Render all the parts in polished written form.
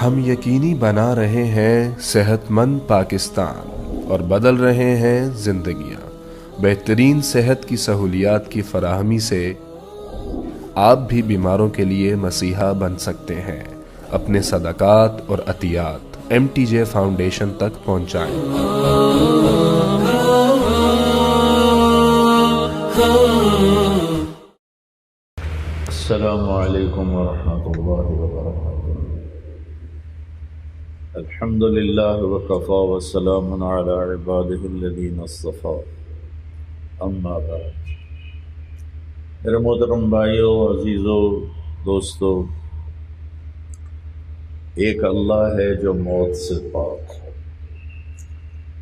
ہم یقینی بنا رہے ہیں صحت مند پاکستان اور بدل رہے ہیں زندگیاں۔ بہترین صحت کی سہولیات کی فراہمی سے آپ بھی بیماروں کے لیے مسیحا بن سکتے ہیں۔ اپنے صدقات اور عطیات MTJ فاؤنڈیشن تک پہنچائیں۔ السلام علیکم ورحمۃ اللہ وبرکاتہ۔ الحمد للہ وکفی وسلام علی عبادہ الذین اصطفی، اما بعد۔ میرے محترم بھائیوں، عزیزوں، دوستوں، ایک اللہ ہے جو موت سے پاک ہے۔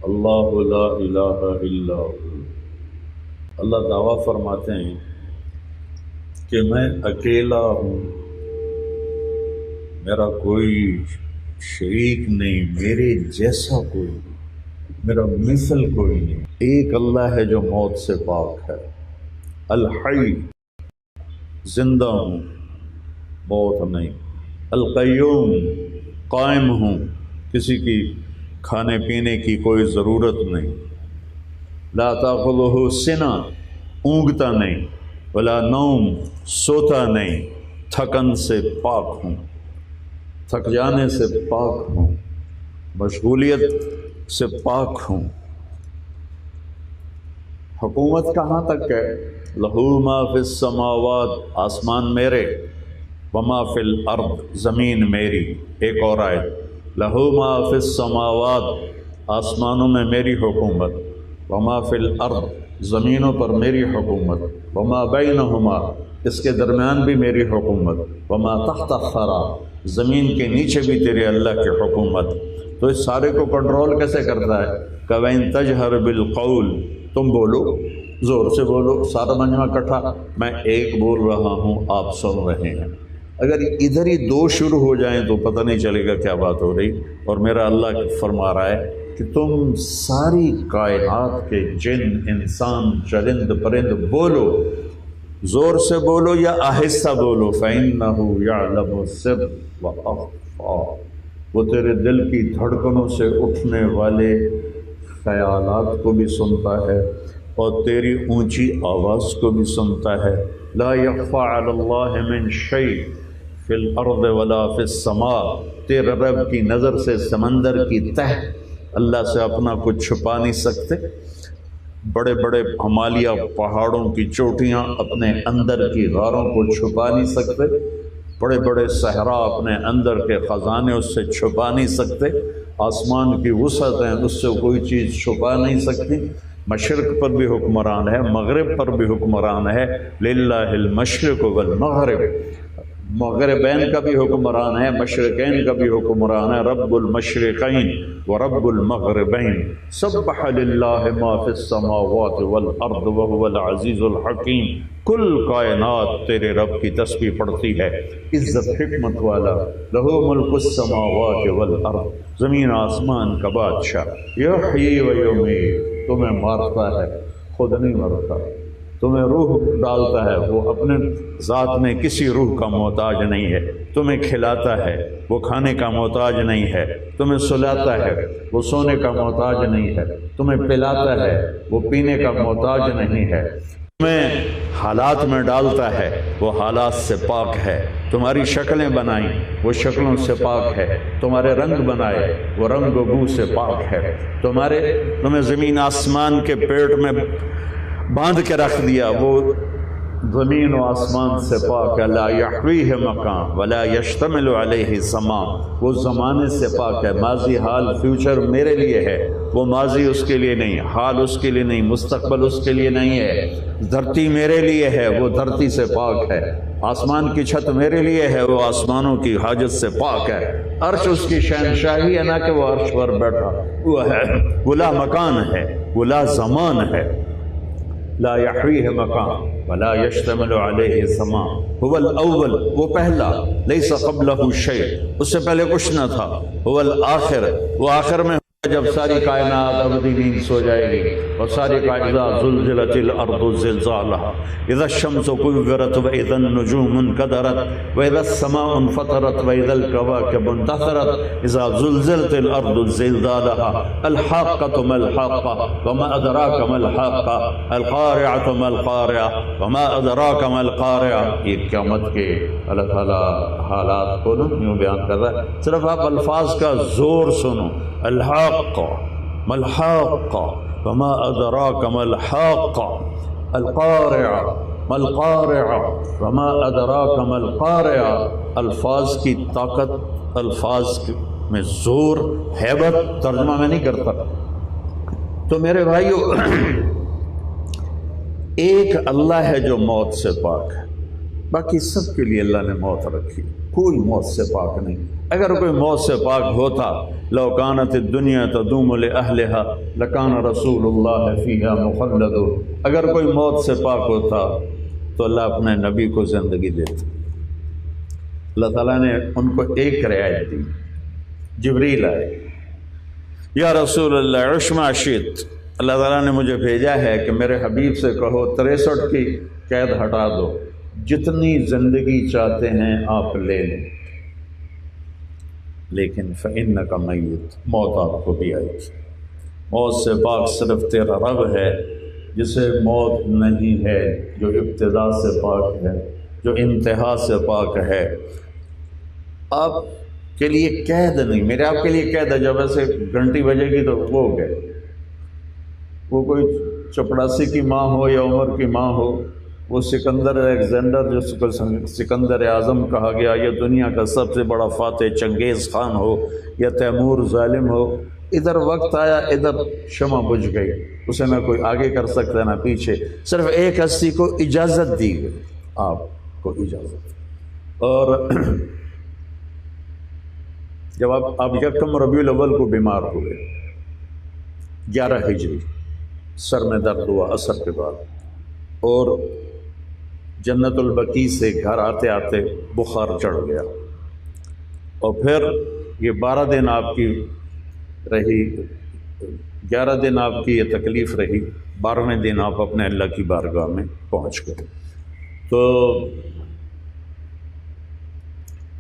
اللہ لا الہ الا ہو۔ اللہ دعویٰ فرماتے ہیں کہ میں اکیلا ہوں، میرا کوئی شریک نہیں، میرے جیسا کوئی نہیں، میرا مثل کوئی نہیں۔ ایک اللہ ہے جو موت سے پاک ہے۔ الحی، زندہ ہوں، موت نہیں۔ القیوم، قائم ہوں، کسی کی کھانے پینے کی کوئی ضرورت نہیں۔ لا تاخذہ سنہ، اونگتا نہیں، ولا نوم، سوتا نہیں۔ تھکن سے پاک ہوں، تھک جانے سے پاک ہوں، مشغولیت سے پاک ہوں۔ حکومت کہاں تک ہے؟ لہو ما فی السماوات، آسمان میرے، وما فی الارض، زمین میری۔ ایک اور آیت، لہو ما فی السماوات، آسمانوں میں میری حکومت، وما فی الارض، زمینوں پر میری حکومت، وما بینہما، اس کے درمیان بھی میری حکومت، وما تحت الثری، زمین کے نیچے بھی تیرے اللہ کی حکومت۔ تو اس سارے کو کنٹرول کیسے کرتا ہے؟ کَوَإِن تَجْهَرْ بِالْقَوْلِ، تم بولو، زور سے بولو، سارا مجمع اکٹھا، میں ایک بول رہا ہوں، آپ سن رہے ہیں۔ اگر ادھر ہی دو شروع ہو جائیں تو پتہ نہیں چلے گا کیا بات ہو رہی۔ اور میرا اللہ فرما رہا ہے کہ تم ساری کائنات کے جن، انسان، چرند پرند بولو، زور سے بولو یا آہستہ بولو، فَإِنَّهُ يَعْلَمُ السِّرَّ وَأَخْفَى، وہ تیرے دل کی دھڑکنوں سے اٹھنے والے خیالات کو بھی سنتا ہے اور تیری اونچی آواز کو بھی سنتا ہے۔ لا يخفى على الله من شيء في الارض ولا في السماء، تیرے رب کی نظر سے سمندر کی تہ اللہ سے اپنا کچھ چھپا نہیں سکتے۔ بڑے بڑے ہمالیہ پہاڑوں کی چوٹیاں اپنے اندر کی غاروں کو چھپا نہیں سکتے۔ بڑے بڑے صحرا اپنے اندر کے خزانے اس سے چھپا نہیں سکتے۔ آسمان کی وسعت ہیں، اس سے کوئی چیز چھپا نہیں سکتی۔ مشرق پر بھی حکمران ہے، مغرب پر بھی حکمران ہے۔ للہ المشرق والمغرب، مغربین کا بھی حکمران ہے، مشرقین کا بھی حکمران ہے۔ رب المشرقین ورب المغربین، سبح للہ ما فی السماوات والارض وهو العزیز الحکیم۔ کل کائنات تیرے رب کی تسبیح پڑھتی ہے، عزت حکمت والا۔ لہو ملک السماوات والارض، زمین آسمان کا بادشاہ۔ یحیی و یمیت، تمہیں مارتا ہے، خود نہیں مرتا، تمہیں روح ڈالتا ہے، وہ اپنے ذات میں کسی روح کا محتاج نہیں ہے۔ تمہیں کھلاتا ہے، وہ کھانے کا محتاج نہیں ہے۔ تمہیں سلاتا ہے، وہ سونے کا محتاج نہیں ہے۔ تمہیں پلاتا ہے، وہ پینے کا محتاج نہیں ہے۔ تمہیں حالات میں ڈالتا ہے، وہ حالات سے پاک ہے۔ تمہاری شکلیں بنائیں، وہ شکلوں سے پاک ہے۔ تمہارے رنگ بنائے، وہ رنگ و بو سے پاک ہے۔ تمہیں زمین آسمان کے پیٹ میں باندھ کے رکھ دیا، وہ زمین و آسمان سے پاک ہے۔ لا یحویہ مکان ولا یشتمل علیہ زمان، وہ زمانے سے پاک ہے۔ ماضی، حال، فیوچر میرے لیے ہے، وہ ماضی اس کے لیے نہیں، حال اس کے لیے نہیں، مستقبل اس کے لیے نہیں ہے۔ دھرتی میرے لیے ہے، وہ دھرتی سے پاک ہے۔ آسمان کی چھت میرے لیے ہے، وہ آسمانوں کی حاجت سے پاک ہے۔ عرش اس کی شہنشاہی ہے، نہ کہ وہ عرش پر بیٹھا ہوا ہے۔ وہ لا مکان ہے، وہ لا زمان ہے۔ لا یحویہ مکان ولا یشتمل علیہ زمان، هو الاول، وہ پہلا، لیس قبلہ شیء، اس سے پہلے کچھ نہ تھا، هو الآخر، وہ آخر میں جب ساری کائنات ابدی نیند سو جائے گی اور ساری کائنات زلزلت الارض زلزالها اذا الشمس كورت واذا النجوم انكدرت واذا السماء انفطرت واذا الكواكب انتثرت اذا زلزلت الارض زلزالها الحاقة ما الحاقة وما ادراك ما الحاقة القارعة ما القارعة وما ادراك ما القارعة. یہ قیامت کے اللہ تعالیٰ حالات کو یوں بیان کر رہا ہے. صرف آپ الفاظ کا زور سنو. الحاقة ما الحاقة وما أدراك ما الحاقة القارعة ما القارعة وما أدراك ما القارعة. الفاظ کی طاقت، الفاظ میں زور، ہیبت ترجمہ میں نہیں کرتا. تو میرے بھائیو، ایک اللہ ہے جو موت سے پاک ہے، باقی سب کے لیے اللہ نے موت رکھی، کوئی موت سے پاک نہیں. اگر کوئی موت سے پاک ہوتا، لو کانت الدنیا تدوم لأہلہا لکان رسول اللہ فیہا مخلد. اگر کوئی موت سے پاک ہوتا تو اللہ اپنے نبی کو زندگی دیتا. اللہ تعالیٰ نے ان کو ایک رعایت دی. جبریل آئے، یا رسول اللہ عش ما شئت، اللہ تعالیٰ نے مجھے بھیجا ہے کہ میرے حبیب سے کہو 63 کی قید ہٹا دو، جتنی زندگی چاہتے ہیں آپ لے لیں، لیکن فإنک میت، موت آپ کو بھی آئے گی. موت سے پاک صرف تیرا رب ہے، جسے موت نہیں ہے، جو ابتدا سے پاک ہے، جو انتہا سے پاک ہے. آپ کے لیے قید نہیں، میرے آپ کے لیے قید ہے. جب ایسے گھنٹی بجے گی تو وہ ہو گئے. وہ کوئی چپڑاسی کی ماں ہو یا عمر کی ماں ہو، وہ سکندر الیگزینڈر جس کو سکندر اعظم کہا گیا، یا دنیا کا سب سے بڑا فاتح چنگیز خان ہو، یا تیمور ظالم ہو، ادھر وقت آیا، ادھر شمع بجھ گئی، اسے نہ کوئی آگے کر سکتا ہے نہ پیچھے. صرف ایک ہستی کو اجازت دی گئی، آپ کو اجازت. اور جب آپ یکم ربیع الاول کو بیمار ہوئے، 11 ہجری، سر میں درد ہوا عصر کے بعد، اور جنت البقیع سے گھر آتے آتے بخار چڑھ گیا، اور پھر یہ 12 دن آپ کی رہی، 11 دن آپ کی یہ تکلیف رہی، 12ویں دن آپ اپنے اللہ کی بارگاہ میں پہنچ گئے. تو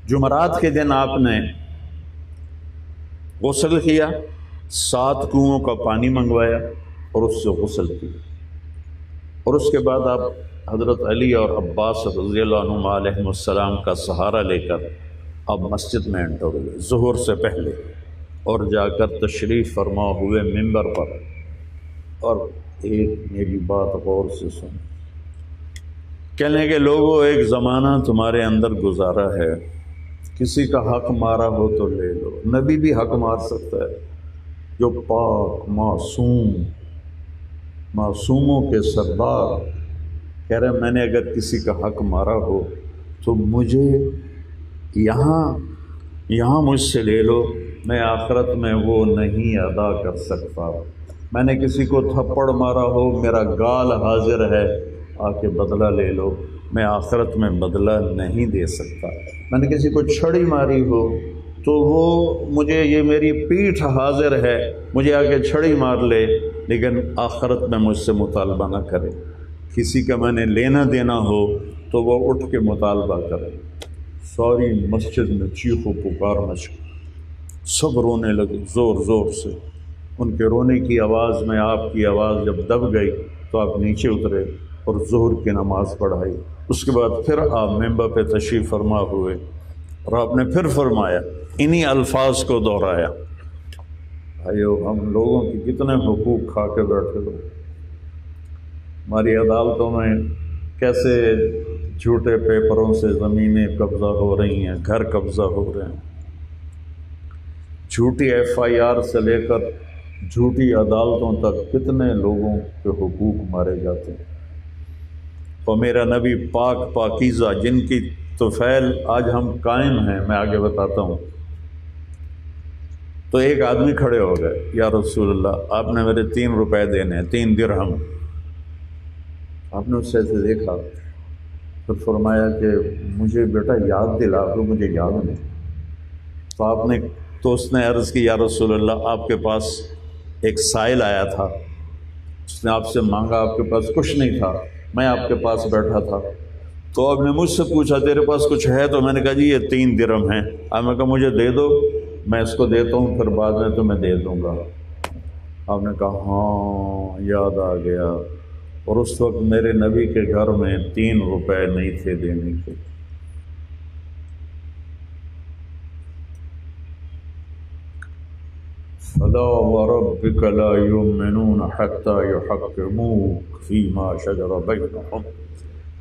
جمعرات کے دن آپ نے غسل کیا، 7 کنوؤں کا پانی منگوایا اور اس سے غسل کیا، اور اس کے بعد آپ حضرت علی اور عباس رضی اللہ عنہما علیہم السلام کا سہارا لے کر آپ مسجد میں انٹر ہوئے ظہر سے پہلے، اور جا کر تشریف فرما ہوئے ممبر پر. اور ایک میری بات غور سے سن، کہنے کے لوگوں، ایک زمانہ تمہارے اندر گزارا ہے، کسی کا حق مارا ہو تو لے لو. نبی بھی حق مار سکتا ہے، جو پاک معصوموں کے سردار کہہ رہے ہیں میں نے اگر کسی کا حق مارا ہو تو مجھے یہاں مجھ سے لے لو، میں آخرت میں وہ نہیں ادا کر سکتا. میں نے کسی کو تھپڑ مارا ہو، میرا گال حاضر ہے، آ کے بدلہ لے لو، میں آخرت میں بدلہ نہیں دے سکتا. میں نے کسی کو چھڑی ماری ہو تو وہ مجھے، یہ میری پیٹھ حاضر ہے، مجھے آ کے چھڑی مار لے، لیکن آخرت میں مجھ سے مطالبہ نہ کرے. کسی کا میں نے لینا دینا ہو تو وہ اٹھ کے مطالبہ کرے. ساری مسجد میں چیخ و پکار مچ گئی، سب رونے لگے زور زور سے. ان کے رونے کی آواز میں آپ کی آواز جب دب گئی تو آپ نیچے اترے اور ظہر کی نماز پڑھائی. اس کے بعد پھر آپ ممبر پہ تشریف فرما ہوئے، اور آپ نے پھر فرمایا، انہی الفاظ کو دہرایا. بھائیو، ہم لوگوں کی کتنے حقوق کھا کے بیٹھے لوگ. ہماری عدالتوں میں کیسے جھوٹے پیپروں سے زمینیں قبضہ ہو رہی ہیں، گھر قبضہ ہو رہے ہیں، جھوٹی FIR سے لے کر جھوٹی عدالتوں تک کتنے لوگوں کے حقوق مارے جاتے ہیں. اور میرا نبی پاک پاکیزہ جن کی طفیل آج ہم قائم ہیں، میں آگے بتاتا ہوں. تو ایک آدمی کھڑے ہو گئے، یا رسول اللہ آپ نے میرے 3 روپے دینے ہیں، 3 درہم. آپ نے اس سے ایسے دیکھا، پھر فرمایا کہ مجھے بیٹا یاد دلا دو، مجھے یاد نہیں. تو آپ نے تو اس نے عرض کی یا رسول اللہ آپ کے پاس ایک سائل آیا تھا، اس نے آپ سے مانگا، آپ کے پاس کچھ نہیں تھا، میں آپ کے پاس بیٹھا تھا، تو آپ نے مجھ سے پوچھا تیرے پاس کچھ ہے؟ تو میں نے کہا جی یہ 3 درہم ہیں۔ آپ نے کہا مجھے دے دو، میں اس کو دیتا ہوں، پھر بعد میں تمہیں دے دوں گا۔ آپ نے کہا ہاں یاد آ گیا، اور اس وقت میرے نبی کے گھر میں 3 روپے نہیں تھے دینے کے۔ فلا وربك لا يؤمنون حتى يحكموك فيما شجر بينهم۔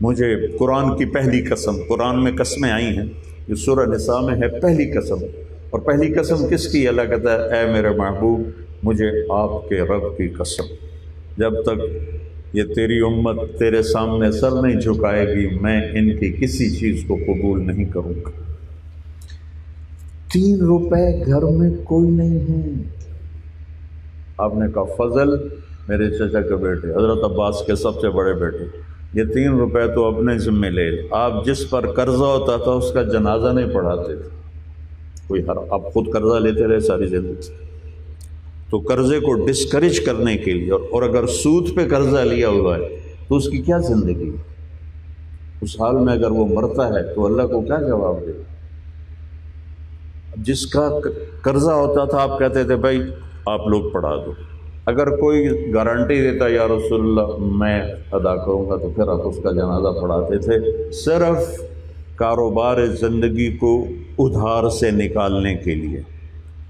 مجھے قرآن کی پہلی قسم، قرآن میں قسمیں آئی ہیں، یہ سورہ نساء میں ہے پہلی قسم، اور پہلی قسم کس کی؟ اللہ کہتا ہے اے میرے محبوب مجھے آپ کے رب کی قسم، جب تک یہ تیری امت تیرے سامنے سر نہیں جھکائے گی میں ان کی کسی چیز کو قبول نہیں کروں گا۔ 3 روپے گھر میں کوئی نہیں ہے۔ آپ نے کہا فضل میرے چچا کے بیٹے، حضرت عباس کے سب سے بڑے بیٹے، یہ 3 روپے تو اپنے ذمے لے۔ آپ جس پر قرضہ ہوتا تھا اس کا جنازہ نہیں پڑھاتے تھے، کوئی آپ خود قرضہ لیتے رہے ساری زندگی، تو قرضے کو ڈسکریج کرنے کے لیے، اور اگر سود پہ قرضہ لیا ہوا ہے تو اس کی کیا زندگی؟ اس حال میں اگر وہ مرتا ہے تو اللہ کو کیا جواب دے؟ جس کا قرضہ ہوتا تھا آپ کہتے تھے بھائی آپ لوگ پڑھا دو، اگر کوئی گارنٹی دیتا یا رسول اللہ میں ادا کروں گا تو پھر آپ اس کا جنازہ پڑھاتے تھے۔ صرف کاروبار زندگی کو ادھار سے نکالنے کے لیے،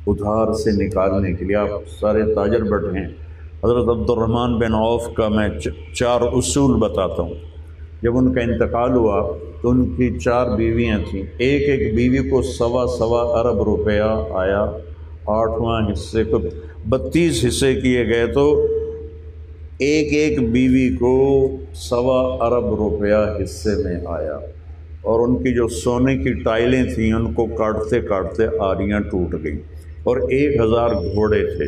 ادھار سے نکالنے کے لیے۔ آپ سارے تاجر بیٹھے ہیں، حضرت عبد الرحمن بن عوف کا میں 4 اصول بتاتا ہوں۔ جب ان کا انتقال ہوا تو ان کی 4 بیویاں تھیں، ایک بیوی کو 1.25 ارب روپیہ آیا، 8واں حصے کو 32 حصے کیے گئے تو ایک بیوی کو 1.25 ارب روپیہ حصے میں آیا، اور ان کی جو سونے کی ٹائلیں تھیں ان کو کاٹتے کاٹتے آریاں ٹوٹ گئیں، اور 1000 گھوڑے تھے،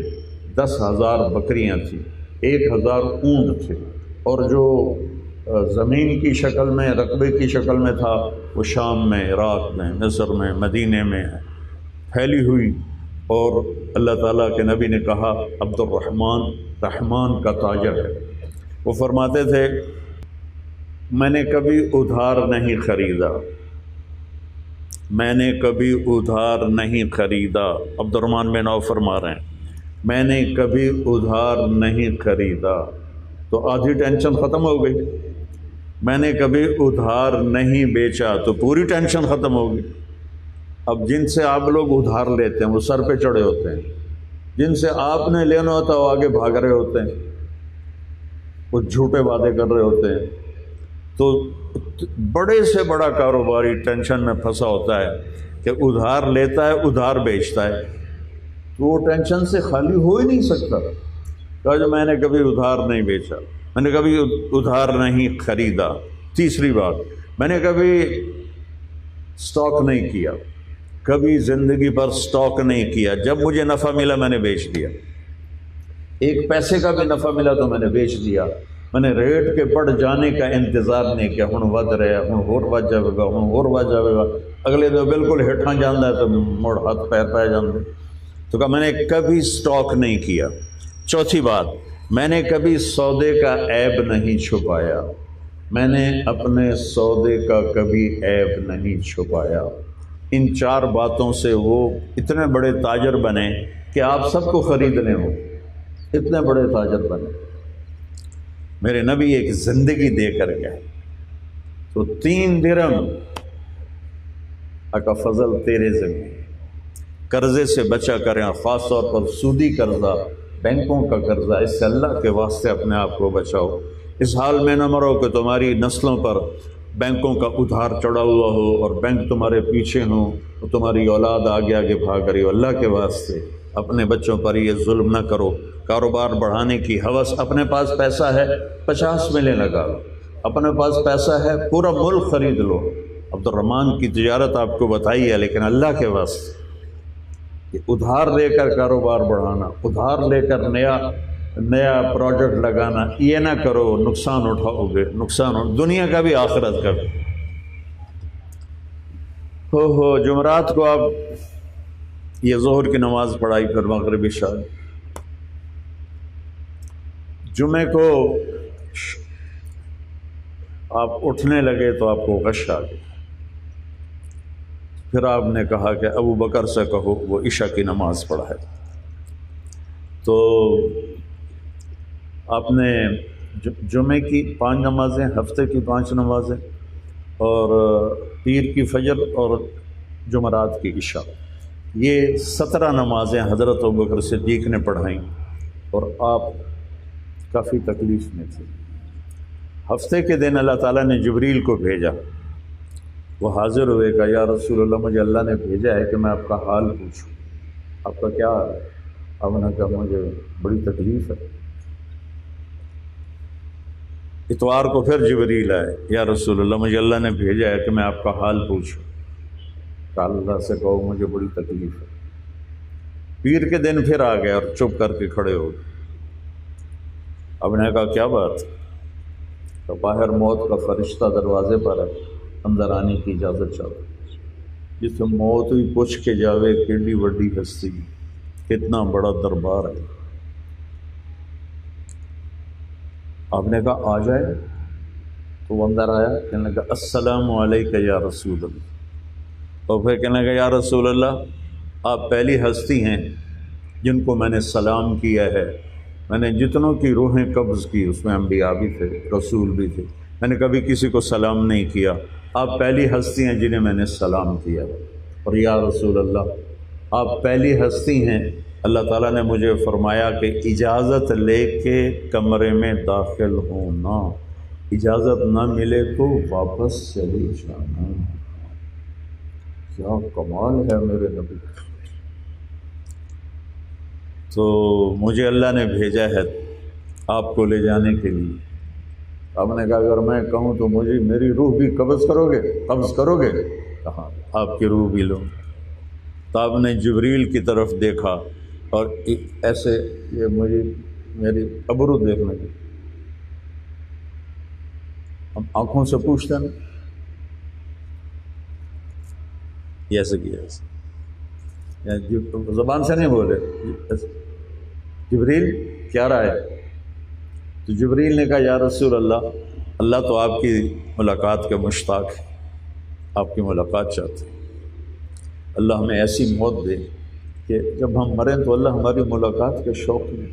10,000 بکریاں تھیں، 1000 اونٹ تھے، اور جو زمین کی شکل میں رقبے کی شکل میں تھا وہ شام میں، عراق میں، مصر میں، مدینے میں پھیلی ہوئی۔ اور اللہ تعالیٰ کے نبی نے کہا عبد الرحمن رحمان کا تاجر ہے۔ وہ فرماتے تھے میں نے کبھی ادھار نہیں خریدا، میں نے کبھی ادھار نہیں خریدا۔ عبد الرحمن بن عوف فرما رہے ہیں میں نے کبھی ادھار نہیں خریدا، تو آدھی ٹینشن ختم ہو گئی۔ میں نے کبھی ادھار نہیں بیچا تو پوری ٹینشن ختم ہو گئی۔ اب جن سے آپ لوگ ادھار لیتے ہیں وہ سر پہ چڑھے ہوتے ہیں، جن سے آپ نے لینا ہوتا ہے وہ آگے بھاگ رہے ہوتے ہیں، وہ جھوٹے وعدے کر رہے ہوتے ہیں۔ تو بڑے سے بڑا کاروباری ٹینشن میں پھنسا ہوتا ہے کہ ادھار لیتا ہے ادھار بیچتا ہے، تو وہ ٹینشن سے خالی ہو ہی نہیں سکتا۔ کہا جو میں نے کبھی ادھار نہیں بیچا، میں نے کبھی ادھار نہیں خریدا۔ تیسری بات، میں نے کبھی سٹاک نہیں کیا، کبھی زندگی پر سٹاک نہیں کیا، جب مجھے نفع ملا میں نے بیچ دیا، 1 پیسے کا بھی نفع ملا تو میں نے بیچ دیا۔ میں نے ریٹ کے بڑھ جانے کا انتظار نہیں کیا، ہن ود رہا، ہن ہور ود جائے گا، ہن ہور ود جائے گا، اگلے دن بالکل ہیٹھاں جانا ہے تو مڑ ہاتھ پیر پہ جاندے۔ تو کہا میں نے کبھی سٹاک نہیں کیا۔ چوتھی بات، میں نے کبھی سودے کا عیب نہیں چھپایا، میں نے اپنے سودے کا کبھی عیب نہیں چھپایا۔ ان 4 باتوں سے وہ اتنے بڑے تاجر بنے کہ آپ سب کو خریدنے ہو، اتنے بڑے تاجر بنے۔ میرے نبی ایک زندگی دے کر گئے، تو 3 درہم آقا فضل تیرے ذمہ، قرضے سے بچا کریں، خاص طور پر سودی قرضہ، بینکوں کا قرضہ، اس سے اللہ کے واسطے اپنے آپ کو بچاؤ۔ اس حال میں نہ مرو کہ تمہاری نسلوں پر بینکوں کا ادھار چڑھا ہوا ہو اور بینک تمہارے پیچھے ہوں تو تمہاری اولاد آگے آگے بھاگ رہی ہو۔ اللہ کے واسطے اپنے بچوں پر یہ ظلم نہ کرو۔ کاروبار بڑھانے کی ہوس، اپنے پاس پیسہ ہے 50 ملیں لگا لو، اپنے پاس پیسہ ہے پورا ملک خرید لو۔ عبد الرحمن کی تجارت آپ کو بتائی ہے، لیکن اللہ کے واسطے ادھار لے کر کاروبار بڑھانا، ادھار لے کر نیا پروجیکٹ لگانا، یہ نہ کرو، نقصان اٹھاؤ گے، دنیا کا بھی آخرت کا بھی۔ جمعرات کو آپ یہ ظہر کی نماز پڑھائی، پھر مغرب عشاء۔ جمعے کو آپ اٹھنے لگے تو آپ کو غش آ گئی، پھر آپ نے کہا کہ ابو بکر سے کہو وہ عشاء کی نماز پڑھائے۔ تو آپ نے جمعے کی 5 نمازیں، ہفتے کی 5 نمازیں، اور پیر کی فجر اور جمعرات کی عشاء، یہ 17 نمازیں حضرت ابوبکر صدیق نے پڑھائیں، اور آپ کافی تکلیف میں تھے۔ ہفتے کے دن اللہ تعالیٰ نے جبریل کو بھیجا، وہ حاضر ہوئے، کہا یا رسول اللہ مجھے اللہ نے بھیجا ہے کہ میں آپ کا حال پوچھوں، آپ کا کیا حال ہے؟ آپ نے کہا مجھے بڑی تکلیف ہے۔ اتوار کو پھر جبریل آئے، یا رسول اللہ مجھے اللہ نے بھیجا ہے کہ میں آپ کا حال پوچھوں، کہ اللہ سے کہو مجھے بڑی تکلیف ہے۔ پیر کے دن پھر آ گئے اور چپ کر کے کھڑے ہو گئے۔ اب نے کہا کیا بات؟ تو باہر موت کا فرشتہ دروازے پر ہے، اندر آنے کی اجازت چاہو۔ جس سے موت ہی پوچھ کے جاوے کیڑی وڈی ہستی، کتنا بڑا دربار ہے۔ آپ نے کہا آ جائے، تو وہ اندر آیا، کہنے لگا السلام علیکہ یا رسول اللہ، اور پھر کہنے لگا یا رسول اللہ آپ پہلی ہستی ہیں جن کو میں نے سلام کیا ہے۔ میں نے جتنوں کی روحیں قبض کی اس میں انبیاء بھی تھے، رسول بھی تھے، میں نے کبھی کسی کو سلام نہیں کیا، آپ پہلی ہستی ہیں جنہیں میں نے سلام کیا۔ اور یا رسول اللہ آپ پہلی ہستی ہیں، اللہ تعالیٰ نے مجھے فرمایا کہ اجازت لے کے کمرے میں داخل ہونا، اجازت نہ ملے تو واپس چلے جانا۔ کیا کمال ہے میرے نبی! تو مجھے اللہ نے بھیجا ہے آپ کو لے جانے کے لیے۔ آپ نے کہا اگر میں کہوں تو مجھے میری روح بھی قبض کرو گے؟ کہا آپ کی روح بھی لو۔ تو آپ نے جبریل کی طرف دیکھا اور ایسے یہ مجھے میری ابرو دیکھنے کی، ہم آنکھوں سے پوچھتے ہیں یہ ایسے کیا، ایسے زبان سے نہیں بولے، جبریل کیا رہا ہے؟ تو جبریل نے کہا یا رسول اللہ اللہ تو آپ کی ملاقات کے مشتاق ہے، آپ کی ملاقات چاہتے ہیں، اللہ ہمیں ایسی موت دے کہ جب ہم مریں تو اللہ ہماری ملاقات کے شوق میں،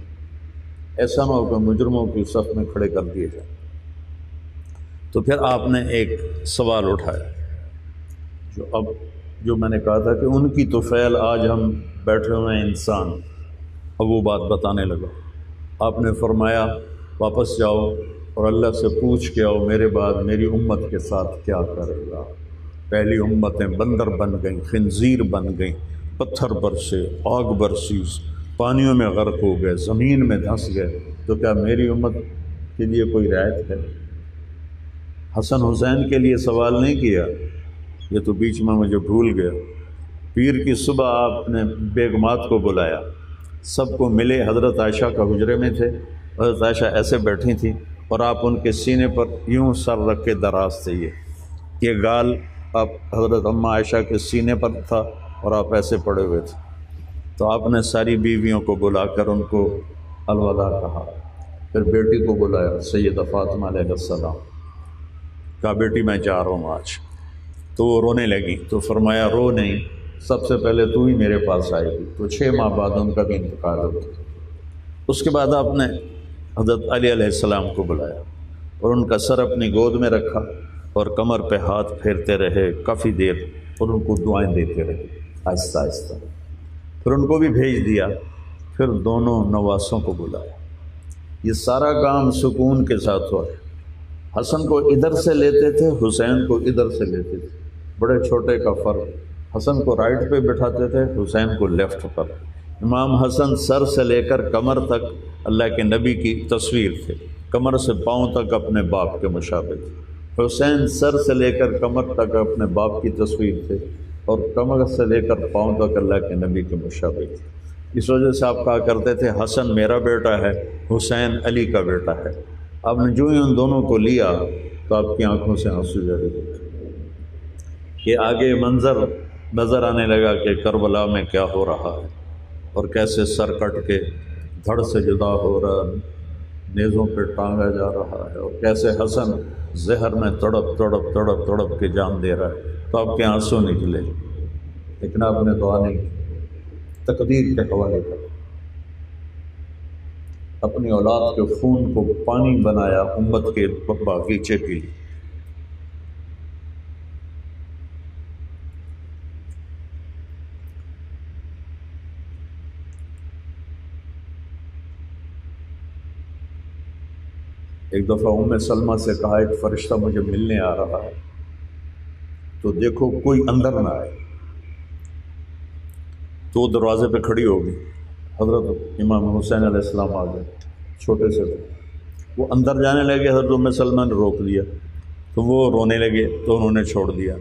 ایسا نہ ہو کہ مجرموں کی صف میں کھڑے کر دیے جائیں۔ تو پھر آپ نے ایک سوال اٹھایا جو میں نے کہا تھا کہ ان کی طفیل آج ہم بیٹھے ہوئے ہیں انسان، اب وہ بات بتانے لگا۔ آپ نے فرمایا واپس جاؤ اور اللہ سے پوچھ کے آؤ میرے بعد میری امت کے ساتھ کیا کرے گا۔ پہلی امتیں بندر بن گئیں، خنزیر بن گئیں، پتھر برسے، آگ برسی، پانیوں میں غرق ہو گئے، زمین میں دھنس گئے، تو کیا میری امت کے لیے کوئی رعایت ہے؟ حسن حسین کے لیے سوال نہیں کیا، یہ تو بیچ میں مجھے بھول گیا۔ پیر کی صبح آپ نے بیگمات کو بلایا، سب کو ملے، حضرت عائشہ کا حجرے میں تھے، حضرت عائشہ ایسے بیٹھی تھیں اور آپ ان کے سینے پر یوں سر رکھ کے دراز تھے، یہ گال آپ حضرت اماں عائشہ کے سینے پر تھا اور آپ ایسے پڑے ہوئے تھے۔ تو آپ نے ساری بیویوں کو بلا کر ان کو الوداع کہا، پھر بیٹی کو بلایا سیدہ فاطمہ علیہ السلام، کہا بیٹی میں جا رہا ہوں آج، تو وہ رونے لگی، تو فرمایا رو نہیں، سب سے پہلے تو ہی میرے پاس آئے گی۔ تو 6 ماہ بعد ان کا بھی انتقال ہو گیا۔ اس کے بعد آپ نے حضرت علی علیہ السلام کو بلایا اور ان کا سر اپنی گود میں رکھا اور کمر پہ ہاتھ پھیرتے رہے کافی دیر، اور ان کو دعائیں دیتے رہے آہستہ آہستہ۔ پھر ان کو بھی بھیج دیا، پھر دونوں نواسوں کو بلایا۔ یہ سارا کام سکون کے ساتھ ہوا۔ حسن کو ادھر سے لیتے تھے، حسین کو ادھر سے لیتے تھے، بڑے چھوٹے کا فرق، حسن کو رائٹ پہ بٹھاتے تھے، حسین کو لیفٹ پر۔ امام حسن سر سے لے کر کمر تک اللہ کے نبی کی تصویر تھے، کمر سے پاؤں تک اپنے باپ کے مشابہ تھے۔ حسین سر سے لے کر کمر تک اپنے باپ کی تصویر تھے اور کمر سے لے کر پاؤں تک اللہ کے نبی کے مشابہ تھے۔ اس وجہ سے آپ کہا کرتے تھے حسن میرا بیٹا ہے، حسین علی کا بیٹا ہے۔ آپ نے جو ہی ان دونوں کو لیا تو آپ کی آنکھوں سے آنسو جاری ہوتے۔ یہ آگے منظر نظر آنے لگا کہ کربلا میں کیا ہو رہا ہے اور کیسے سر کٹ کے دھڑ سے جدا ہو رہا ہے، نیزوں پہ ٹانگا جا رہا ہے، اور کیسے حسن زہر میں تڑپ تڑپ تڑپ تڑپ کے جان دے رہا ہے، تو آپ کے آنسو نکلے، لیکن آپ نے دعا نہیں کی، تقدیر کے حوالے کر اپنی اولاد کے خون کو پانی بنایا امت کے باغیچے کے لیے۔ ایک دفعہ ام سلمہ سے کہا ایک فرشتہ مجھے ملنے آ رہا ہے، تو دیکھو کوئی اندر نہ آئے۔ تو وہ دروازے پہ کھڑی ہو گئی، حضرت امام حسین علیہ السلام آ گئے، چھوٹے سے تھے، وہ اندر جانے لگے، حضرت ام سلمہ نے روک لیا، تو وہ رونے لگے تو انہوں نے چھوڑ دیا۔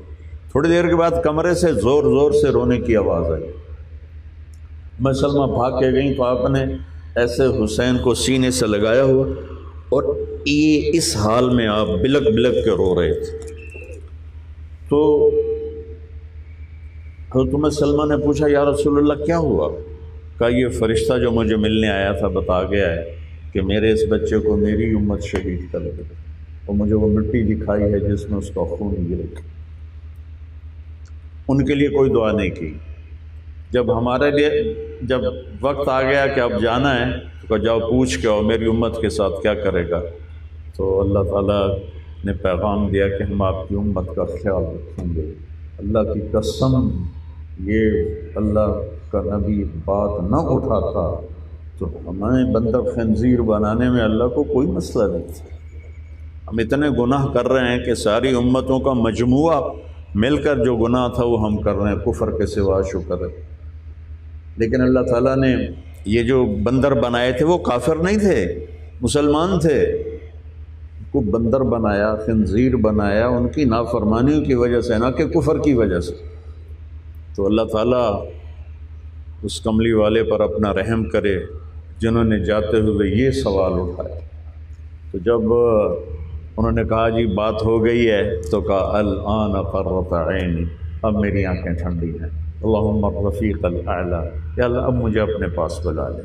تھوڑی دیر کے بعد کمرے سے زور زور سے رونے کی آواز آئی، ام سلمہ بھاگ کے گئیں تو آپ نے ایسے حسین کو سینے سے لگایا ہوا، اور یہ اس حال میں آپ بلک بلک کے رو رہے تھے۔ تو حضرت ام سلمہ نے پوچھا یا رسول اللہ کیا ہوا؟ کہا یہ فرشتہ جو مجھے ملنے آیا تھا بتا گیا ہے کہ میرے اس بچے کو میری امت شہید کر دے، اور مجھے وہ مٹی دکھائی ہے جس میں اس کا خون گرے۔ ان کے لیے کوئی دعا نہیں کی۔ جب ہمارے لیے جب وقت آ گیا کہ اب جانا ہے تو جاؤ پوچھ کے آؤ میری امت کے ساتھ کیا کرے گا، تو اللہ تعالیٰ نے پیغام دیا کہ ہم آپ کی امت کا خیال رکھیں گے۔ اللہ کی قسم یہ اللہ کا نبی بات نہ اٹھاتا تو ہمیں بندر خنزیر بنانے میں اللہ کو کوئی مسئلہ نہیں تھا۔ ہم اتنے گناہ کر رہے ہیں کہ ساری امتوں کا مجموعہ مل کر جو گناہ تھا وہ ہم کر رہے ہیں، کفر کے سوا، شکر ہے۔ لیکن اللہ تعالیٰ نے یہ جو بندر بنائے تھے وہ کافر نہیں تھے، مسلمان تھے، کو بندر بنایا، خنزیر بنایا ان کی نافرمانیوں کی وجہ سے، نہ کہ کفر کی وجہ سے۔ تو اللہ تعالیٰ اس کملی والے پر اپنا رحم کرے جنہوں نے جاتے ہوئے یہ سوال اٹھایا۔ تو جب انہوں نے کہا جی بات ہو گئی ہے، تو کہا الآن قرۃ عینی، اب میری آنکھیں ٹھنڈی ہیں، اللہم الرفیق الاعلیٰ، یا اللہ اب مجھے اپنے پاس بلا لے۔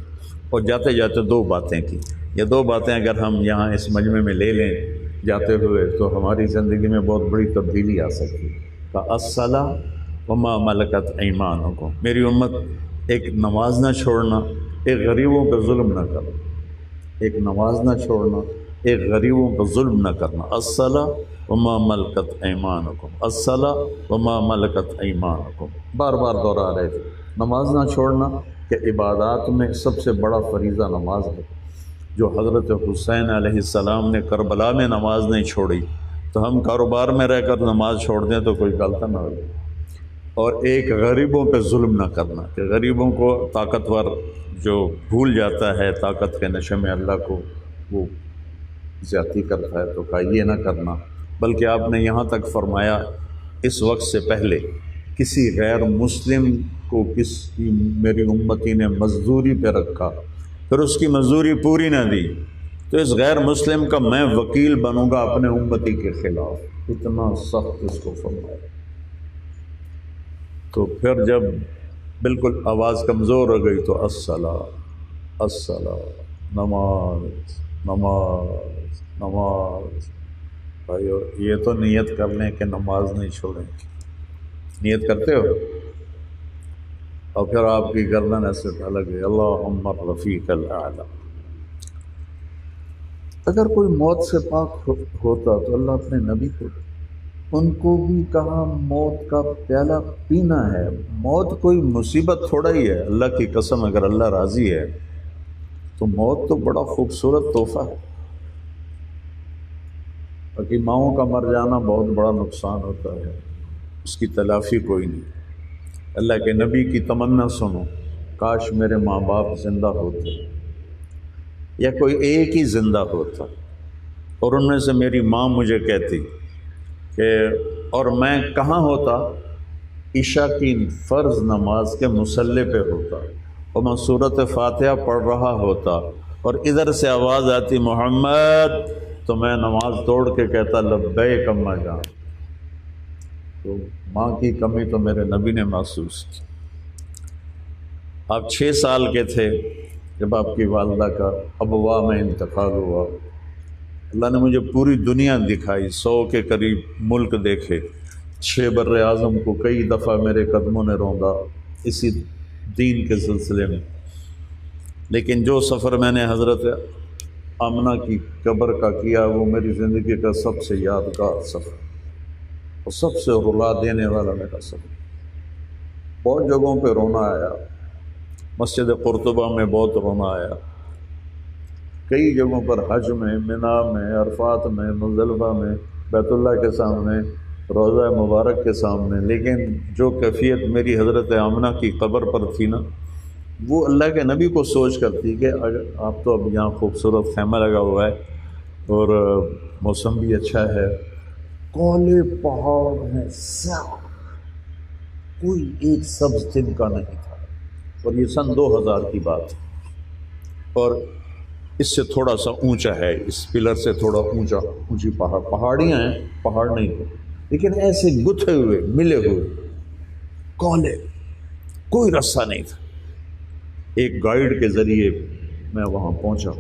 اور جاتے جاتے دو باتیں کی، یہ دو باتیں اگر ہم یہاں اس مجمع میں لے لیں جاتے ہوئے تو ہماری زندگی میں بہت بڑی تبدیلی آ سکتی ہے۔ کہ الصلاۃ وما ملکت ایمانکم، میری امت ایک نماز نہ چھوڑنا، ایک غریبوں پہ ظلم نہ کرنا، ایک نماز نہ چھوڑنا، ایک غریبوں پہ ظلم نہ کرنا۔ الصلاۃ وما ملکت ایمانکم، الصلاۃ وما ملکت ایمانکم، بار بار دہرا رہے تھے۔ نماز نہ چھوڑنا کہ عبادات میں سب سے بڑا فریضہ نماز ہے۔ جو حضرت حسین علیہ السلام نے کربلا میں نماز نہیں چھوڑی، تو ہم کاروبار میں رہ کر نماز چھوڑ دیں تو کوئی غلط نہ ہو۔ اور ایک غریبوں پہ ظلم نہ کرنا کہ غریبوں کو، طاقتور جو بھول جاتا ہے طاقت کے نشے میں اللہ کو، وہ زیادتی کرتا ہے، تو کہا یہ نہ کرنا۔ بلکہ آپ نے یہاں تک فرمایا اس وقت سے پہلے کسی غیر مسلم کو کسی میری امتی نے مزدوری پہ رکھا، پھر اس کی مزدوری پوری نہ دی، تو اس غیر مسلم کا میں وکیل بنوں گا اپنے امتی کے خلاف۔ اتنا سخت اس کو فرمایا۔ تو پھر جب بالکل آواز کمزور ہو گئی تو الصلاۃ الصلاۃ، نماز نماز نماز۔ بھائیو یہ تو نیت کر لیں کہ نماز نہیں چھوڑیں گے، نیت کرتے ہو؟ اور پھر آپ کی گردن ایسے الگ ہے، اللہم الرفیق الاعلیٰ۔ اگر کوئی موت سے پاک ہوتا تو اللہ اپنے نبی کو، ان کو بھی کہا موت کا پیالہ پینا ہے۔ موت کوئی مصیبت تھوڑا ہی ہے، اللہ کی قسم اگر اللہ راضی ہے تو موت تو بڑا خوبصورت تحفہ ہے۔ باقی ماؤں کا مر جانا بہت بڑا نقصان ہوتا ہے، اس کی تلافی کوئی نہیں۔ اللہ کے نبی کی تمنا سنو، کاش میرے ماں باپ زندہ ہوتے یا کوئی ایک ہی زندہ ہوتا، اور ان میں سے میری ماں مجھے کہتی کہ اور میں کہاں ہوتا، عشاء کی فرض نماز کے مصلی پہ ہوتا، اور میں سورۃ فاتحہ پڑھ رہا ہوتا، اور ادھر سے آواز آتی محمد، تو میں نماز توڑ کے کہتا لبیک اماں جان۔ تو ماں کی کمی تو میرے نبی نے محسوس کی۔ آپ 6 سال کے تھے جب آپ کی والدہ کا ابوا میں انتقال ہوا۔ اللہ نے مجھے پوری دنیا دکھائی، 100 کے قریب ملک دیکھے، 6 بر اعظم کو کئی دفعہ میرے قدموں نے روندا اسی دین کے سلسلے میں، لیکن جو سفر میں نے حضرت آمنہ کی قبر کا کیا وہ میری زندگی کا سب سے یادگار سفر اور سب سے رلا دینے والا میرا سفر۔ بہت جگہوں پہ رونا آیا، مسجد قرطبہ میں بہت رونا آیا، کئی جگہوں پر حج میں، منا میں، عرفات میں، مزدلفہ میں، بیت اللہ کے سامنے، روضہ مبارک کے سامنے، لیکن جو کیفیت میری حضرت آمنہ کی قبر پر تھی نا، وہ اللہ کے نبی کو سوچ کر تھی کہ اگر آپ تو اب یہاں خوبصورت خیمہ لگا ہوا ہے اور موسم بھی اچھا ہے، کالے پہاڑ ہیں سیاہ، کوئی ایک سبز دن کا نہیں تھا، اور یہ سن 2000 کی بات ہے، اور اس سے تھوڑا سا اونچا ہے، اس پلر سے تھوڑا اونچی پہاڑیاں ہیں، پہاڑ نہیں تھے، لیکن ایسے گتھے ہوئے ملے ہوئے کالے، کوئی رستہ نہیں تھا۔ ایک گائیڈ کے ذریعے میں وہاں پہنچا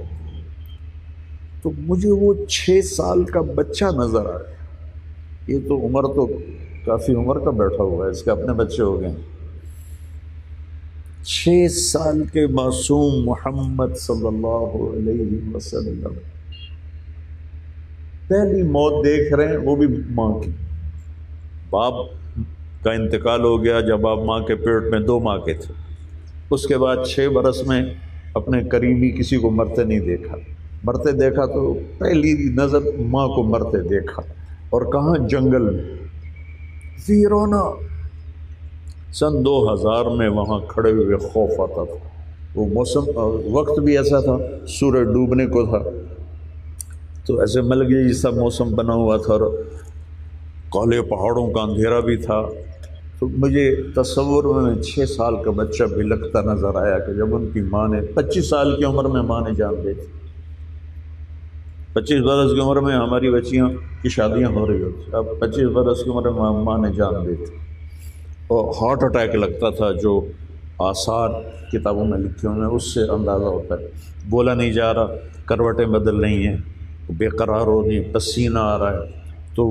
تو مجھے وہ 6 سال کا بچہ نظر آیا۔ یہ تو عمر تو کافی عمر کا بیٹھا ہوا ہے، اس کے اپنے بچے ہو گئے ہیں۔ 6 سال کے معصوم محمد صلی اللہ علیہ وسلم پہلی موت دیکھ رہے ہیں، وہ بھی ماں کی۔ باپ کا انتقال ہو گیا جب آپ ماں کے پیٹ میں 2 ماہ کے تھے، اس کے بعد 6 برس میں اپنے قریبی کسی کو مرتے نہیں دیکھا، مرتے دیکھا تو پہلی نظر ماں کو مرتے دیکھا، اور کہاں؟ جنگل میں، ویرانہ۔ سن 2000 میں وہاں کھڑے ہوئے خوف آتا تھا، وہ موسم وقت بھی ایسا تھا، سورج ڈوبنے کو تھا، تو ایسے مل گئی جیسا موسم بنا ہوا تھا، اور کالے پہاڑوں کا اندھیرا بھی تھا۔ تو مجھے تصور میں 6 سال کا بچہ بھی لگتا نظر آیا کہ جب ان کی ماں نے 25 سال کی عمر میں ماں نے جان دی تھی، 25 برس کی عمر میں ہماری بچیاں کی شادیاں ہو رہی ہوتی، اب 25 برس کی عمر میں ماں نے جان دی تھی، اور ہارٹ اٹیک لگتا تھا، جو آثار کتابوں میں لکھے ہوئے ہیں اس سے اندازہ ہوتا ہے۔ بولا نہیں جا رہا، کروٹیں بدل رہی ہیں، بے قرار ہو رہی، پسینہ آ رہا ہے، تو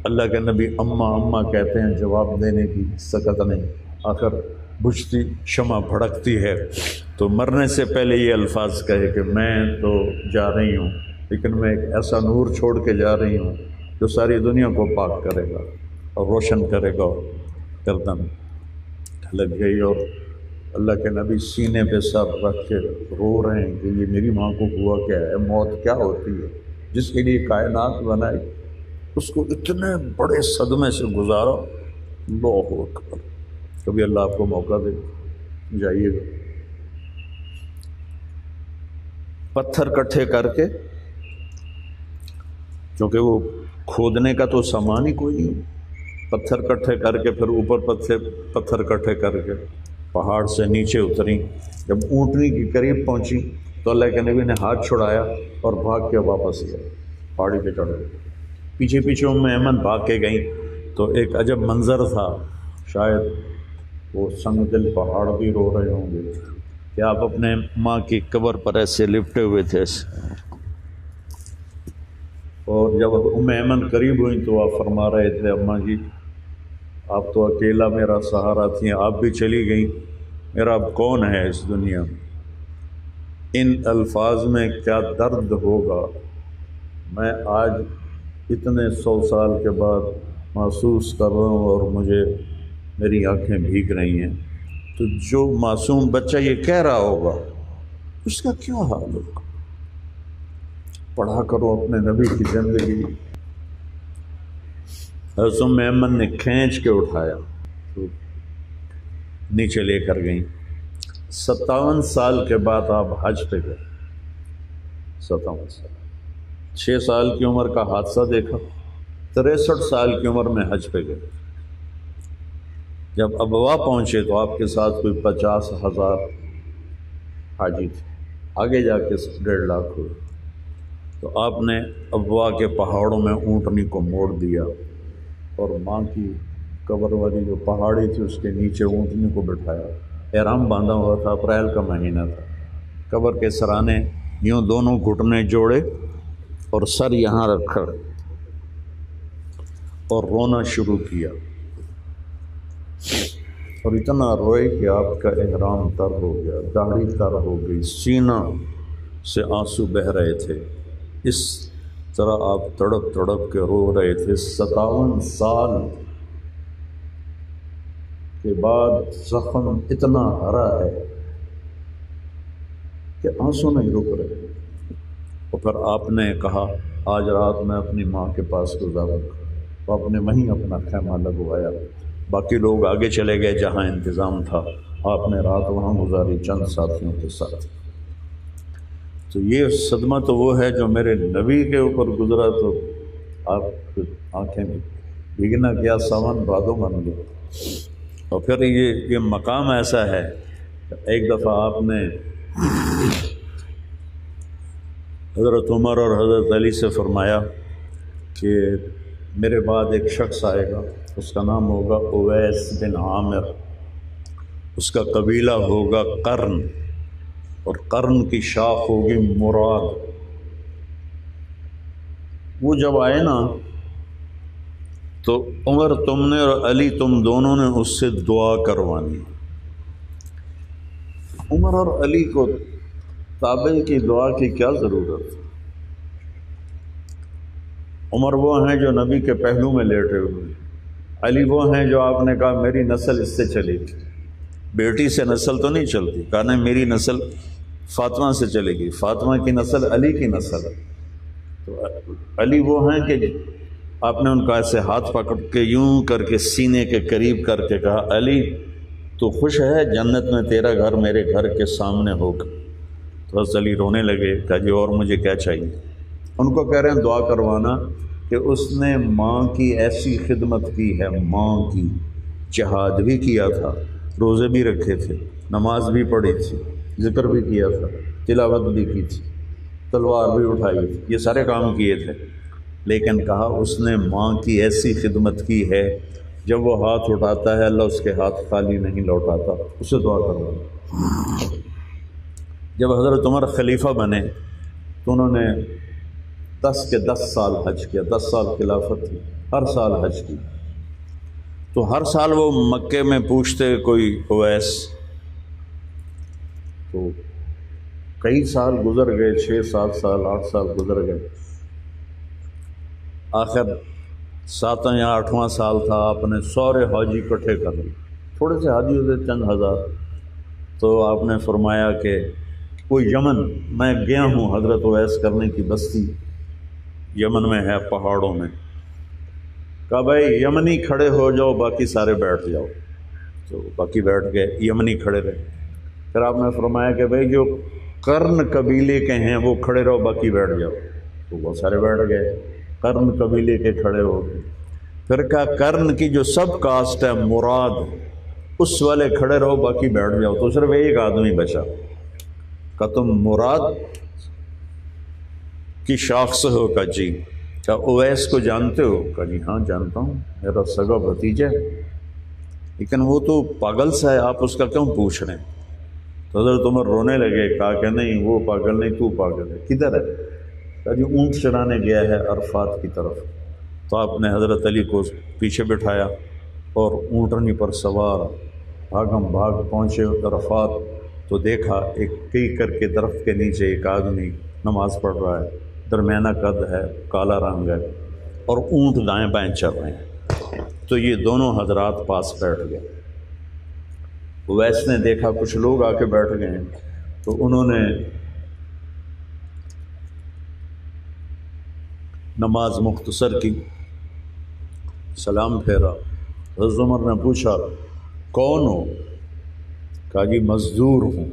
اللہ کے نبی اماں اماں کہتے ہیں، جواب دینے کی سکت نہیں، آخر بجھتی شمع بھڑکتی ہے، تو مرنے سے پہلے یہ الفاظ کہے کہ میں تو جا رہی ہوں، لیکن میں ایک ایسا نور چھوڑ کے جا رہی ہوں جو ساری دنیا کو پاک کرے گا اور روشن کرے گا۔ گردن لگ گئی اور اللہ کے نبی سینے پہ سر رکھ کے رو رہے ہیں کہ یہ میری ماں کو ہوا کیا ہے، موت کیا ہوتی ہے، جس کے لیے کائنات بنائی اس کو اتنے بڑے صدمے سے گزارا۔ اللہ اکبر۔ کبھی اللہ آپ کو موقع دے جائیے گا، پتھر کٹھے کر کے، کیونکہ وہ کھودنے کا تو سامان ہی کوئی نہیں، پتھر کٹھے کر کے پھر اوپر پتھر کٹھے کر کے پہاڑ سے نیچے اتری۔ جب اونٹنی کے قریب پہنچی تو اللہ کے نبی نے ہاتھ چھڑایا اور بھاگ کے واپس گئے، پہاڑی پہ چڑھ گئے، پیچھے پیچھے ایمن بھاگ کے گئیں، تو ایک عجب منظر تھا، شاید وہ سنگ دل پہاڑ بھی رو رہے ہوں گے کہ آپ اپنے ماں کی قبر پر ایسے لپٹے ہوئے تھے ایسے۔ اور جب ایمن قریب ہوئیں تو آپ فرما رہے تھے، اماں جی آپ تو اکیلا میرا سہارا تھیں، آپ بھی چلی گئیں، میرا اب کون ہے اس دنیا میں۔ ان الفاظ میں کیا درد ہوگا، میں آج اتنے 100 سال کے بعد محسوس کر رہا ہوں، اور میری آنکھیں بھیگ رہی ہیں۔ تو جو معصوم بچہ یہ کہہ رہا ہوگا اس کا کیا حال ہوگا؟ پڑھا کرو اپنے نبی کی زندگی۔ حضرت ام ایمن نے کھینچ کے اٹھایا تو نیچے لے کر گئیں۔ 57 سال کے بعد آپ حج پہ گئے، 57 سال، 6 سال کی عمر کا حادثہ دیکھا، 63 سال کی عمر میں حج پہ گئے۔ جب ابوا پہنچے تو آپ کے ساتھ کوئی 50,000 حاجی تھے، آگے جا کے 1.5 لاکھ ہوئے۔ تو آپ نے ابوا کے پہاڑوں میں اونٹنی کو موڑ دیا اور ماں کی قبر والی جو پہاڑی تھی اس کے نیچے اونٹنی کو بٹھایا، احرام باندھا ہوا تھا، اپریل کا مہینہ تھا، قبر کے سرانے یوں دونوں گھٹنے جوڑے اور سر یہاں رکھا اور رونا شروع کیا، اور اتنا روئے کہ آپ کا احرام تر ہو گیا، داڑھی تر ہو گئی، سینہ سے آنسو بہہ رہے تھے، اس طرح آپ تڑپ تڑپ کے رو رہے تھے۔ 57 سال کے بعد زخم اتنا ہرا ہے کہ آنسو نہیں رک رہے، اور پھر آپ نے کہا آج رات میں اپنی ماں کے پاس گزاروں گا، تو آپ نے وہیں اپنا خیمہ لگوایا، باقی لوگ آگے چلے گئے جہاں انتظام تھا، آپ نے رات وہاں گزاری چند ساتھیوں کے ساتھ۔ تو یہ صدمہ تو وہ ہے جو میرے نبی کے اوپر گزرا، تو آپ آنکھیں بھیگنا کیا ساون بادوں بن گئے۔ اور پھر یہ مقام ایسا ہے، ایک دفعہ آپ نے حضرت عمر اور حضرت علی سے فرمایا کہ میرے بعد ایک شخص آئے گا، اس کا نام ہوگا اویس بن عامر، اس کا قبیلہ ہوگا قرن، اور قرن کی شاخ ہوگی مراد۔ وہ جب آئے نا تو عمر تم نے اور علی تم دونوں نے اس سے دعا کروانی۔ عمر اور علی کو تابع کی دعا کی کیا ضرورت؟ عمر وہ ہیں جو نبی کے پہلو میں لیٹے ہوئے، علی وہ ہیں جو آپ نے کہا میری نسل اس سے چلے گی، بیٹی سے نسل تو نہیں چلتی، کہا نہیں میری نسل فاطمہ سے چلے گی، فاطمہ کی نسل علی کی نسل ہے۔ تو علی وہ ہیں کہ آپ نے ان کا ایسے ہاتھ پکڑ کے یوں کر کے سینے کے قریب کر کے کہا علی تو خوش ہے، جنت میں تیرا گھر میرے گھر کے سامنے ہوگا۔ تو حضرت علی رونے لگے، کہا جی اور مجھے کیا چاہیے؟ ان کو کہہ رہے ہیں دعا کروانا کہ اس نے ماں کی ایسی خدمت کی ہے، ماں کی، جہاد بھی کیا تھا، روزے بھی رکھے تھے، نماز بھی پڑھی تھی، ذکر بھی کیا تھا، تلاوت بھی کی تھی، تلوار بھی اٹھائی تھی، یہ سارے کام کیے تھے، لیکن کہا اس نے ماں کی ایسی خدمت کی ہے، جب وہ ہاتھ اٹھاتا ہے اللہ اس کے ہاتھ خالی نہیں لوٹاتا، اسے دعا کروانا۔ جب حضرت عمر خلیفہ بنے تو انہوں نے 10 کے 10 سال حج کیا، 10 سال خلافت تھی، ہر سال حج کی، تو ہر سال وہ مکے میں پوچھتے کوئی اویس، تو کئی سال گزر گئے، 6 7 سال 8 سال گزر گئے، آخر 7واں یا 8واں سال تھا، آپ نے سارے حاجی اکٹھے کر لیے، تھوڑے سے حاجی ہوتے چند ہزار، تو آپ نے فرمایا کہ وہ یمن میں گیا ہوں حضرت اویس کرنے کی بستی یمن میں ہے پہاڑوں میں، کہا بھائی یمنی کھڑے ہو جاؤ باقی سارے بیٹھ جاؤ، تو باقی بیٹھ گئے، یمنی کھڑے رہے۔ پھر آپ نے فرمایا کہ بھائی جو قرن قبیلے کے ہیں وہ کھڑے رہو باقی بیٹھ جاؤ، تو وہ سارے بیٹھ گئے، قرن قبیلے کے کھڑے ہو گئے۔ پھر کہا قرن کی جو سب کاسٹ ہے مراد، اس والے کھڑے رہو باقی بیٹھ جاؤ، تو صرف ایک آدمی بچا، کہ تم مراد کی شاخ سے ہو؟ کہا جی۔ کہا اویس کو جانتے ہو؟ کہا جی ہاں جانتا ہوں، میرا سگا بھتیجا ہے، لیکن وہ تو پاگل سا ہے، آپ اس کا کیوں پوچھ رہے ہیں؟ تو حضرت عمر رونے لگے، کہا کہ نہیں وہ پاگل نہیں، تو پاگل ہے، کدھر ہے؟ کہا جی اونٹ چرانے گیا ہے عرفات کی طرف۔ تو آپ نے حضرت علی کو پیچھے بٹھایا اور اونٹنی پر سوار بھاگم بھاگ پہنچے عرفات، تو دیکھا ایک کیکر کے درخت کے نیچے ایک آدمی نماز پڑھ رہا ہے، درمیانہ قد ہے، کالا رنگ ہے، اور اونٹ دائیں بائیں چل رہے ہیں۔ تو یہ دونوں حضرات پاس بیٹھ گئے۔ اویس نے دیکھا کچھ لوگ آ کے بیٹھ گئے ہیں، تو انہوں نے نماز مختصر کی، سلام پھیرا۔ حضرت عمر نے پوچھا کون ہو؟ کہا جی مزدور ہوں۔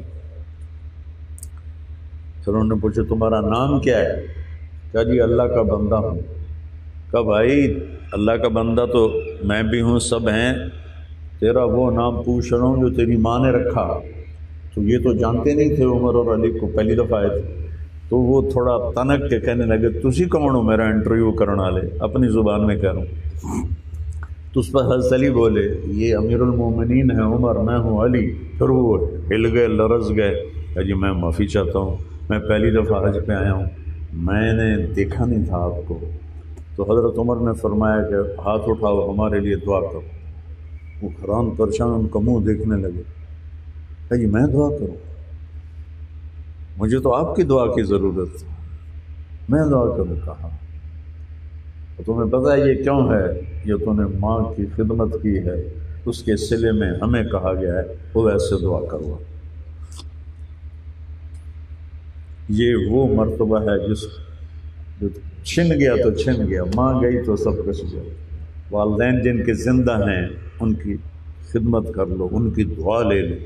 پھر انہوں نے پوچھا تمہارا نام کیا ہے؟ کہا جی اللہ کا بندہ ہوں۔ کہا بھائی اللہ کا بندہ تو میں بھی ہوں، سب ہیں، تیرا وہ نام پوچھ رہا ہوں جو تیری ماں نے رکھا۔ تو یہ تو جانتے نہیں تھے عمر اور علی کو، پہلی دفعہ آئے تھے، تو وہ تھوڑا تنک کے کہنے لگے تسی کون ہو میرا انٹرویو کرنا لے، اپنی زبان میں کہہ رہا ہوں۔ تو اس پر حضرت علی بولے یہ امیر المومنین ہے عمر، میں ہوں علی۔ پھر وہ ہل گئے، لرز گئے کہ جی میں معافی چاہتا ہوں، میں پہلی دفعہ حج پہ آیا ہوں، میں نے دیکھا نہیں تھا آپ کو۔ تو حضرت عمر نے فرمایا کہ ہاتھ اٹھاؤ، ہمارے لیے دعا کرو۔ وہ حیران پریشان ان کا منہ دیکھنے لگے کہ جی میں دعا کروں؟ مجھے تو آپ کی دعا کی ضرورت ہے، میں دعا کروں کہاں؟ تمہیں پتہ ہے یہ کیوں ہے؟ یہ تو نے ماں کی خدمت کی ہے، اس کے صلے میں ہمیں کہا گیا ہے وہ ایسے دعا کروا۔ یہ وہ مرتبہ ہے جس جو چھن گیا تو چھن گیا، ماں گئی تو سب کچھ گیا۔ والدین جن کے زندہ ہیں ان کی خدمت کر لو، ان کی دعا لے لو۔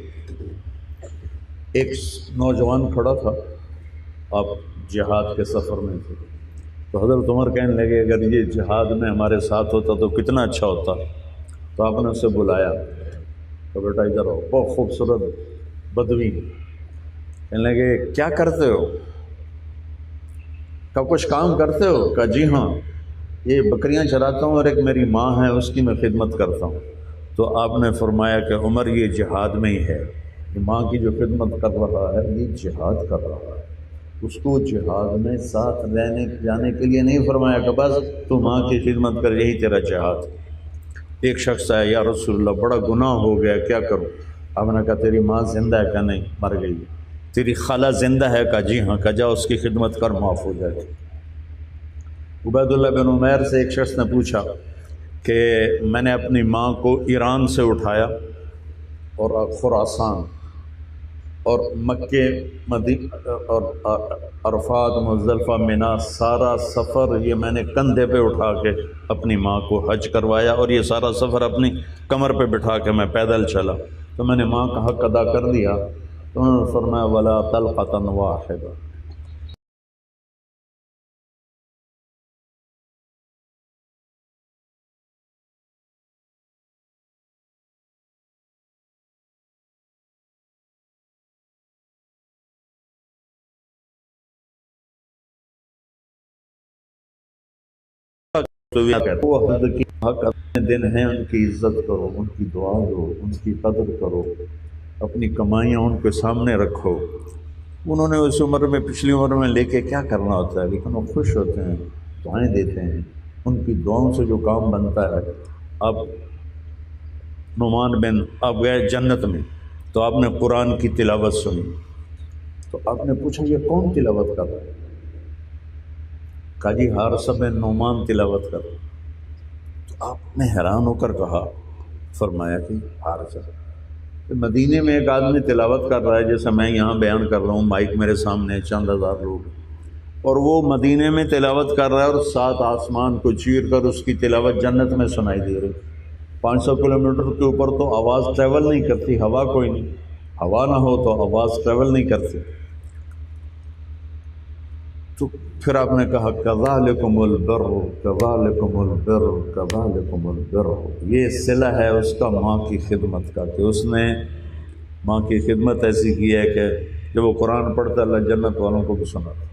ایک نوجوان کھڑا تھا، آپ جہاد کے سفر میں تھے، تو حضرت عمر کہنے لگے اگر یہ جہاد میں ہمارے ساتھ ہوتا تو کتنا اچھا ہوتا۔ تو آپ نے اسے بلایا تو بیٹا ادھر آؤ، بہت خوبصورت بدوی، کہنے لگے کیا کرتے ہو؟ کب کچھ کام کرتے ہو؟ کہا جی ہاں، یہ بکریاں چراتا ہوں اور ایک میری ماں ہے اس کی میں خدمت کرتا ہوں۔ تو آپ نے فرمایا کہ عمر یہ جہاد میں ہی ہے، یہ ماں کی جو خدمت کر رہا ہے یہ جہاد کر رہا ہے، اس کو جہاد میں ساتھ رہنے جانے کے لیے نہیں فرمایا کہ بس تو ماں کی خدمت کر، یہی تیرا جہاد۔ ایک شخص آیا یا رسول اللہ بڑا گناہ ہو گیا، کیا کروں؟ آپ نے کہا تیری ماں زندہ ہے؟ کہ نہیں، مر گئی۔ تیری خالہ زندہ ہے؟ کہا جی ہاں۔ کہا جا اس کی خدمت کر، معاف ہو جائے گی۔ عبید اللہ بن عمیر سے ایک شخص نے پوچھا کہ میں نے اپنی ماں کو ایران سے اٹھایا اور خراسان اور مکے اور عرفات مزدلفہ منا سارا سفر یہ میں نے کندھے پہ اٹھا کے اپنی ماں کو حج کروایا، اور یہ سارا سفر اپنی کمر پہ بٹھا کے میں پیدل چلا، تو میں نے ماں کا حق ادا کر دیا۔ تو انہوں نے فرمایا ولا طلقۃ واحدہ، تو وہ حد کی حق اپنے دن ہیں، ان کی عزت کرو، ان کی دعا دو، ان کی قدر کرو، اپنی کمائیاں ان کے سامنے رکھو۔ انہوں نے اس عمر میں، پچھلی عمر میں لے کے کیا کرنا ہوتا ہے، لیکن وہ خوش ہوتے ہیں، دعائیں دیتے ہیں، ان کی دعاؤں سے جو کام بنتا ہے۔ اب نعمان بن آپ گئے جنت میں تو آپ نے قرآن کی تلاوت سنی، تو آپ نے پوچھا یہ کون تلاوت کر رہا ہے؟ کہا جی حارثہ بن نعمان تلاوت کر رہا۔ تو آپ نے حیران ہو کر کہا، فرمایا کہ حارثہ، مدینے میں ایک آدمی تلاوت کر رہا ہے جیسے میں یہاں بیان کر رہا ہوں، مائک میرے سامنے چند ہزار لوگ، اور وہ مدینے میں تلاوت کر رہا ہے اور 7 آسمان کو چیر کر اس کی تلاوت جنت میں سنائی دے رہی۔ 500 کلومیٹر کے اوپر تو آواز ٹریول نہیں کرتی، ہوا کوئی نہیں، ہوا نہ ہو تو آواز ٹریول نہیں کرتی۔ تو پھر آپ نے کہا کذالکم البر کذالکم البر کذالکم البر، یہ صلہ ہے اس کا ماں کی خدمت کا، کہ اس نے ماں کی خدمت ایسی کی ہے کہ جب وہ قرآن پڑھتا اللہ جنت والوں کو بھی سناتا۔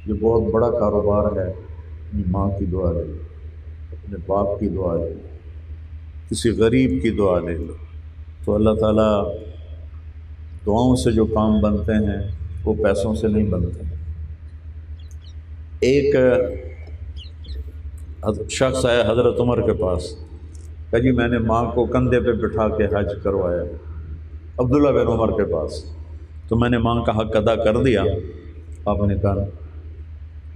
یہ بہت بڑا کاروبار ہے، اپنی ماں کی دعا لے لو، اپنے باپ کی دعا لے لو، کسی غریب کی دعا لے لو، تو اللہ تعالیٰ دعاؤں سے جو کام بنتے ہیں وہ پیسوں سے نہیں بنتے۔ ایک شخص آیا حضرت عمر کے پاس، کہ جی میں نے ماں کو کندھے پہ بٹھا کے حج کروایا، عبداللہ بن عمر کے پاس، تو میں نے ماں کا حق ادا کر دیا۔ آپ نے کہا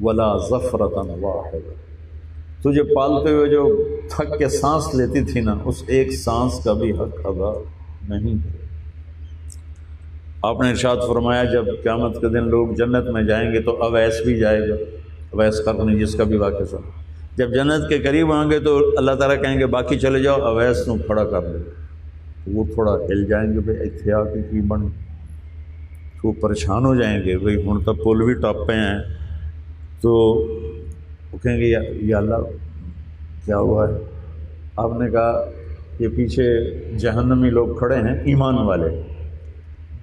ولا ظفرۃ واحدہ، تجھے پالتے ہوئے جو تھک کے سانس لیتی تھی نا، اس ایک سانس کا بھی حق ادا نہیں۔ آپ نے ارشاد فرمایا جب قیامت کے دن لوگ جنت میں جائیں گے تو اویس بھی جائے گا، اویس قرنی جس کا بھی واقعہ سن، جب جنت کے قریب آئیں گے تو اللہ تعالیٰ کہیں گے باقی چلے جاؤ، اویس کو کھڑا کر دو، تو وہ تھوڑا ہل جائیں گے، بھائی اتنے آ کے کی بن، تو پریشان ہو جائیں گے، بھائی ہوں تو پل بھی ٹاپے ہیں، تو وہ کہیں گے یا اللہ کیا ہوا ہے؟ آپ نے کہا یہ پیچھے جہنمی لوگ کھڑے ہیں ایمان والے،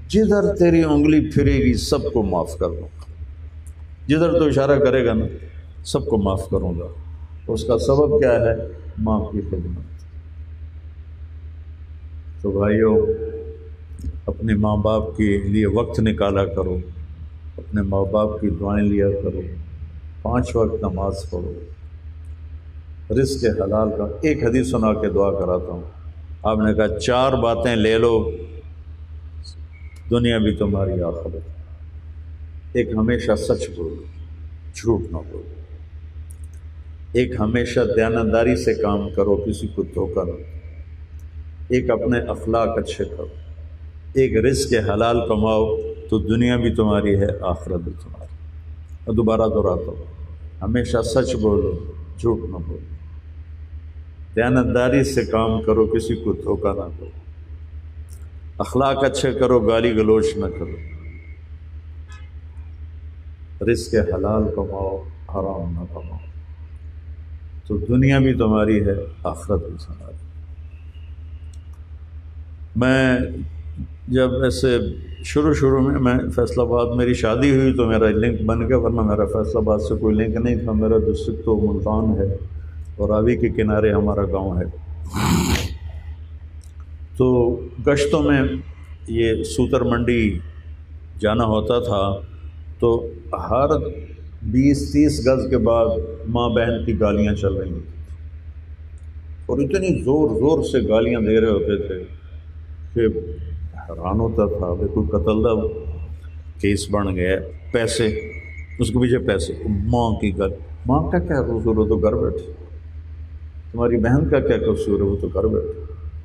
جدھر تیری انگلی پھرے گی سب کو معاف کر دوں، جدھر تو اشارہ کرے گا نا سب کو معاف کروں گا۔ اس کا سبب کیا ہے؟ ماں کی خدمت۔ تو بھائیو، اپنے ماں باپ کے لیے وقت نکالا کرو، اپنے ماں باپ کی دعائیں لیا کرو، 5 وقت نماز پڑھو، رزق حلال کا۔ ایک حدیث سنا کے دعا کراتا ہوں۔ آپ نے کہا 4 باتیں لے لو، دنیا بھی تمہاری آخرت۔ ایک، ہمیشہ سچ بولو، جھوٹ نہ بولو۔ ایک، ہمیشہ دیانتداری سے کام کرو، کسی کو دھوکہ نہ دو۔ ایک، اپنے اخلاق اچھے کرو۔ ایک، رزق حلال کماؤ تو دنیا بھی تمہاری ہے، آخرت بھی تمہاری۔ میں دوبارہ دہراتا ہوں، ہمیشہ سچ بولو، جھوٹ نہ بولو، دیانتداری سے کام کرو، کسی کو دھوکہ نہ دو، اخلاق اچھے کرو، گالی گلوچ نہ کرو، رزق حلال کماؤ، حرام نہ کماؤ، تو دنیا بھی تمہاری ہے، آخرت بھی تمہاری۔ میں جب ایسے شروع میں فیصل آباد میری شادی ہوئی تو میرا لنک بن گیا، ورنہ میرا فیصل آباد سے کوئی لنک نہیں تھا۔ میرا ڈسٹرکٹ تو ملتان ہے اور راوی کے کنارے ہمارا گاؤں ہے۔ تو گشتوں میں یہ سوتر منڈی جانا ہوتا تھا، تو ہر 20-30 گز کے بعد ماں بہن کی گالیاں چل رہی ہوتی تھیں، اور اتنی زور سے گالیاں دے رہے ہوتے تھے کہ حیران ہوتا تھا۔ کوئی قتل دا کیس بن گیا، پیسے، اس کے پیچھے پیسے، ماں کی گل۔ ماں کا کیا قصور ہو تو گھر بیٹھے، تمہاری بہن کا کیا قصور ہے وہ تو گھر بیٹھے،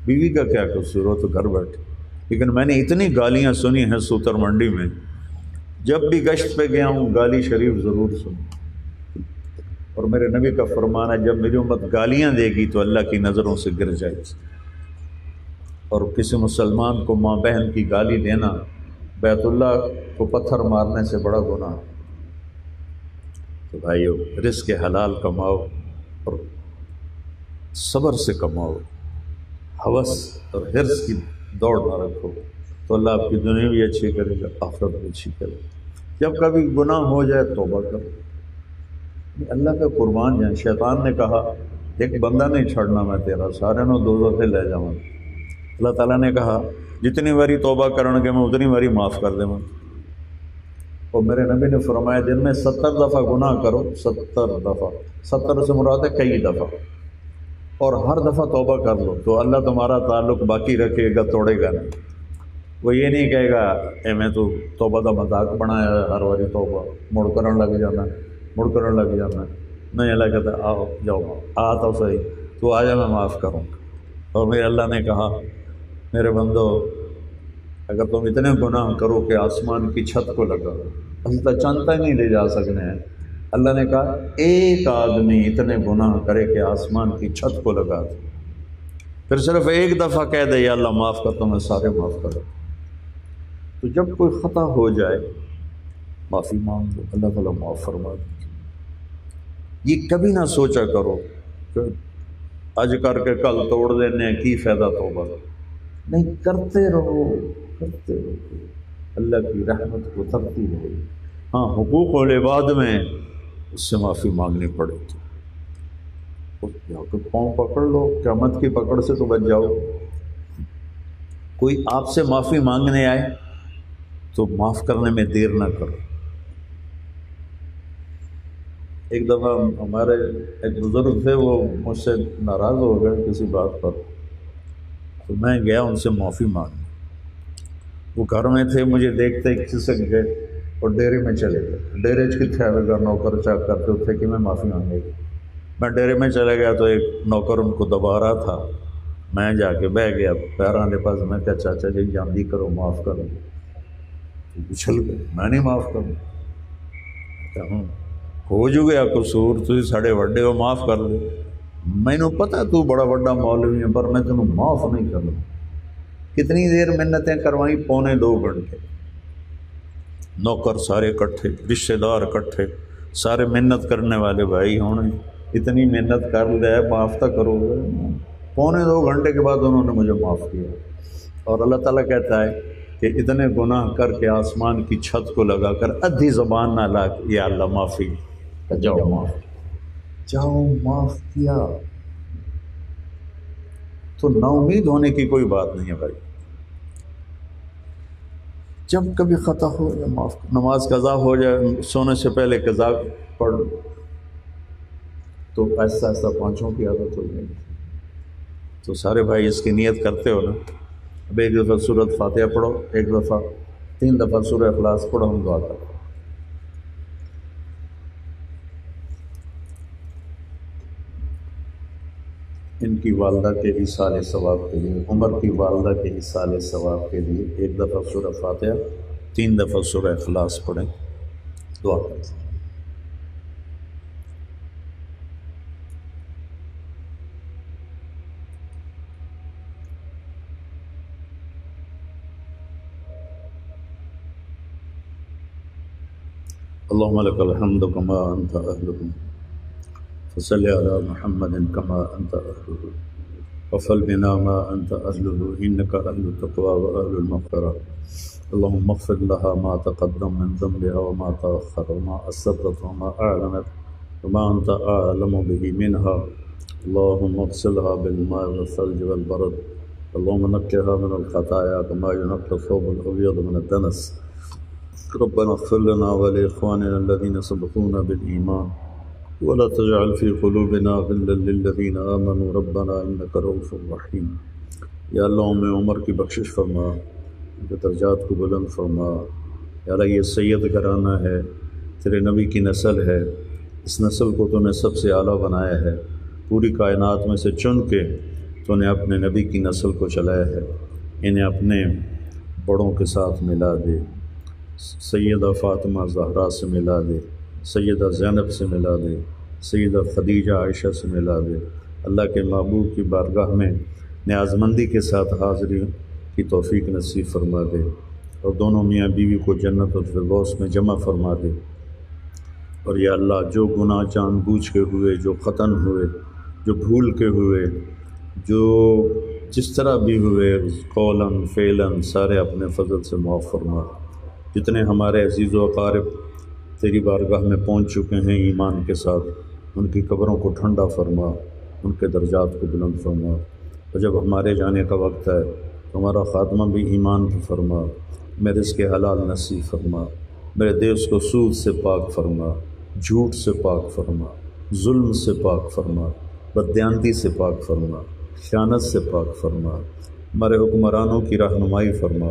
بیوی کا کیا قصور ہو تو گھر بیٹھے۔ لیکن میں نے اتنی گالیاں سنی ہیں سوتر منڈی میں، جب بھی گشت پہ گیا ہوں گالی شریف ضرور سنوں۔ اور میرے نبی کا فرمان ہے، جب میری امت گالیاں دے گی تو اللہ کی نظروں سے گر جائے گی۔ اور کسی مسلمان کو ماں بہن کی گالی دینا بیت اللہ کو پتھر مارنے سے بڑا گناہ ہے۔ تو بھائیو، رزق حلال کماؤ اور صبر سے کماؤ، ہوس اور حرص کی دوڑ نہ رکھو، تو اللہ آپ کی دنیا بھی اچھی کرے گا، آخرت بھی اچھی کرے گا۔ جب کبھی گناہ ہو جائے توبہ کرو، اللہ کا قربان جائیں۔ شیطان نے کہا ایک بندہ نہیں چھڑنا میں تیرا، سارے نو دوزخ لے جاؤں۔ اللہ تعالیٰ نے کہا جتنی باری توبہ کرن گے میں اتنی باری معاف کر دیں۔ اور میرے نبی نے فرمایا دن میں 70 دفعہ گناہ کرو، 70 دفعہ، 70 سے مراد ہے کئی دفعہ، اور ہر دفعہ توبہ کر لو تو اللہ تمہارا تعلق باقی رکھے گا، توڑے گا نہیں۔ وہ یہ نہیں کہے گا اے میں تو توبہ کا مذاق بنایا ہے، ہر باری توبہ مڑ کرن لگ جانا، مڑ کرن لگ جانا۔ نہیں، اللہ کہتا ہے آؤ جاؤ، آ تو صحیح، تو آ جا، میں معاف کروں گا۔ اور میرے اللہ نے کہا میرے بندو اگر تم اتنے گناہ کرو کہ آسمان کی چھت کو لگا، ہم تو چانتا ہی نہیں لے جا سکنے ہیں۔ اللہ نے کہا ایک آدمی اتنے گناہ کرے کہ آسمان کی چھت کو لگا دے، پھر صرف ایک دفعہ کہہ دے یا اللہ معاف کر، تو میں سارے معاف کر دوں۔ تو جب کوئی خطا ہو جائے معافی مانگ دو، اللہ تعالیٰ معاف فرما دے۔ یہ کبھی نہ سوچا کرو کہ آج کر کے کل توڑ دینے کی فائدہ توبہ، نہیں، کرتے رہو، کرتے رہو، اللہ کی رحمت اترتی رہے گی۔ ہاں، حقوق العباد میں اس سے معافی مانگنی پڑے گی، جا کے پاؤں پکڑ لو، قیامت کی پکڑ سے تو بچ جاؤ۔ کوئی آپ سے معافی مانگنے آئے تو معاف کرنے میں دیر نہ کرو۔ ایک دفعہ ہمارے ایک بزرگ تھے، وہ مجھ سے ناراض ہو گئے کسی بات پر، تو میں گیا ان سے معافی مانگنے۔ وہ گھر میں تھے، مجھے دیکھتے ہی کھسک گئے اور ڈیرے میں چلے گئے۔ ڈیرے کتنے آئے گا، نوکر چاک کرتے تھے کہ میں معافی مانگے گی۔ میں ڈیرے میں چلے گیا تو ایک نوکر ان کو دبا رہا تھا، میں جا کے بیٹھ گیا پیروں کے پاس، میں کہا چاچا جی جاندی کرو، معاف کرو۔ اچھل گئے، میں نہیں معاف کروں، ہوں ہو جو گیا قصور، تھی ساڑے وڈے ہو، معاف کر دے۔ مینوں پتہ تو بڑا بڑا مولوی ہے، پر میں تینوں معاف نہیں کروں۔ کتنی دیر منتیں کروائیں، 2.25 گھنٹے۔ نوکر سارے کٹھے، رشتہ دار کٹھے، سارے محنت کرنے والے بھائی ہونے، اتنی محنت کر لے، معاف تو کرو گے۔ 2.25 گھنٹے کے بعد انہوں نے مجھے معاف کیا۔ اور اللہ تعالیٰ کہتا ہے کہ اتنے گناہ کر کے آسمان کی چھت کو لگا کر ادھی زبان نہ لا کے یا اللہ معافی، جاؤ معاف۔ جاؤ معاف کیا تو نا امید ہونے کی کوئی بات نہیں ہے بھائی. جب کبھی خطا ہو یا معاف، نماز قضا ہو جائے، سونے سے پہلے قضا پڑھ تو ایسا ایسا پانچوں کی عادت ہو جائے گی. تو سارے بھائی اس کی نیت کرتے ہو نا. اب ایک دفعہ سورۃ فاتحہ پڑھو، ایک دفعہ 3 دفعہ سورہ اخلاص پڑھو، ہم دعا کرو. ان کی والدہ کے ایصال ثواب کے لیے، عمر کی والدہ کے ایصال ثواب کے لیے 1 دفعہ سورہ فاتحہ، 3 دفعہ سورہ اخلاص پڑھیں، دعا کریں. اللهم لك الحمد كما أنت أهله فصل على محمد كما أنت أهله وفل بنا ما أنت أهله إنك أهل التقوى وأهل المغفرة. اللهم اغفر لها ما تقدم من ذنبها وما تأخر وما أسرت وما أعلنت وما أنت أعلم به منها. اللهم اغسلها بالماء والثلج والبرد. اللهم نقها من الخطايا كما ينقى الثوب الأبيض من الدنس. ربنا اغفر لنا ولإخواننا الذين سبقونا بالإيمان ولا تجعل في قلوبنا غلا للذين آمنوا ربنا إنك رؤوف رحيم. یا اللہ میں عمر کی بخشش فرما، ان کے درجات کو بلند فرما. یا اللہ یہ سید گھرانہ ہے، تیرے نبی کی نسل ہے، اس نسل کو تو نے سب سے اعلیٰ بنایا ہے. پوری کائنات میں سے چن کے تو نے اپنے نبی کی نسل کو چلایا ہے. انہیں اپنے بڑوں کے ساتھ ملا دے. سیدہ فاطمہ زہرا سے ملا دے، سیدہ زینب سے ملا دے، سیدہ خدیجہ عائشہ سے ملا دے. اللہ کے محبوب کی بارگاہ میں نیازمندی کے ساتھ حاضری کی توفیق نصیب فرما دے، اور دونوں میاں بیوی کو جنت الفردوس میں جمع فرما دے. اور یا اللہ جو گناہ جان بوجھ کے ہوئے، جو قطن ہوئے، جو بھول کے ہوئے، جو جس طرح بھی ہوئے، قولاً فعلاً، سارے اپنے فضل سے معاف فرما. جتنے ہمارے عزیز و اقارب تیری بارگاہ میں پہنچ چکے ہیں ایمان کے ساتھ، ان کی قبروں کو ٹھنڈا فرما، ان کے درجات کو بلند فرما. اور جب ہمارے جانے کا وقت ہے تو ہمارا خاتمہ بھی ایمان بھی فرما. میرے رزق حلال نصیب فرما، میرے دیس کو سود سے پاک فرما، جھوٹ سے پاک فرما، ظلم سے پاک فرما، بددیانتی سے پاک فرما، خیانت سے پاک فرما. ہمارے حکمرانوں کی رہنمائی فرما،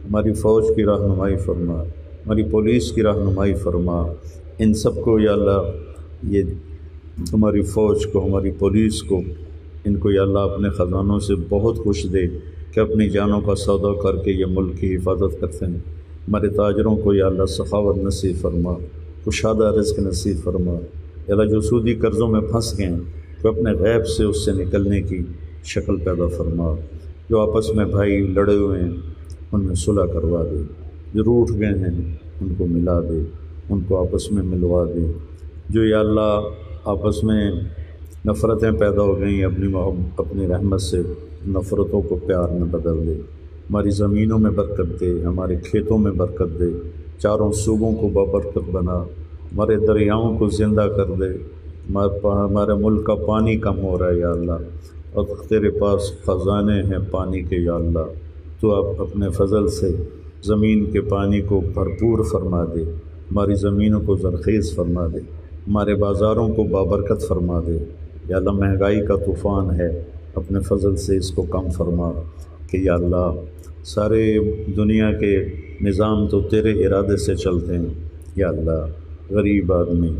ہماری فوج کی رہنمائی فرما، ہماری پولیس کی رہنمائی فرما. ان سب کو یا اللہ، یہ ہماری فوج کو، ہماری پولیس کو، ان کو یا اللہ اپنے خزانوں سے بہت خوش دے کہ اپنی جانوں کا سودا کر کے یہ ملک کی حفاظت کرتے ہیں. ہمارے تاجروں کو یا اللہ سخاوت نصیب فرما، کشادہ رزق نصیب فرما. یا اللہ جو سودی قرضوں میں پھنس گئے ہیں تو اپنے غیب سے اس سے نکلنے کی شکل پیدا فرما. جو آپس میں بھائی لڑے ہوئے ہیں ان میں صلح کروا دے، جو روٹھ گئے ہیں ان کو ملا دے، ان کو آپس میں ملوا دے. جو یا اللہ آپس میں نفرتیں پیدا ہو گئیں، اپنی رحمت سے نفرتوں کو پیار میں بدل دے. ہماری زمینوں میں برکت دے، ہمارے کھیتوں میں برکت دے، چاروں صوبوں کو بابرکت بنا. ہمارے دریاؤں کو زندہ کر دے. ہمارے ملک کا پانی کم ہو رہا ہے یا اللہ، اور تیرے پاس خزانے ہیں پانی کے یا اللہ. تو آپ اپنے فضل سے زمین کے پانی کو بھرپور فرما دے، ہماری زمینوں کو زرخیز فرما دے، ہمارے بازاروں کو بابرکت فرما دے. یا اللہ مہنگائی کا طوفان ہے، اپنے فضل سے اس کو کم فرما کہ یا اللہ سارے دنیا کے نظام تو تیرے ارادے سے چلتے ہیں. یا اللہ غریب آدمی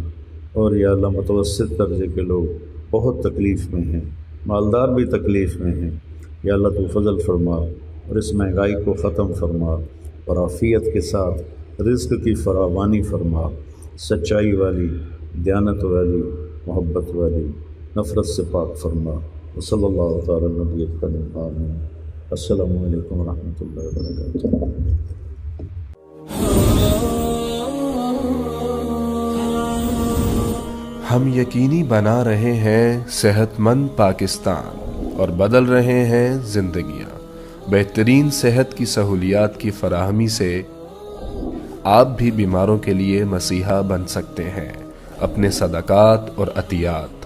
اور یا اللہ متوسط درجے کے لوگ بہت تکلیف میں ہیں، مالدار بھی تکلیف میں ہیں. یا اللہ تو فضل فرما اور اس مہنگائی کو ختم فرما، اور عافیت کے ساتھ رزق کی فراوانی فرما. سچائی والی، دیانت والی، محبت والی، نفرت سے پاک فرما. وصلی اللہ تعالی نبی کریم. آمین. السلام علیکم ورحمۃ اللہ وبرکاتہ. ہم یقینی بنا رہے ہیں صحت مند پاکستان اور بدل رہے ہیں زندگیاں. بہترین صحت کی سہولیات کی فراہمی سے آپ بھی بیماروں کے لیے مسیحا بن سکتے ہیں. اپنے صدقات اور عطیات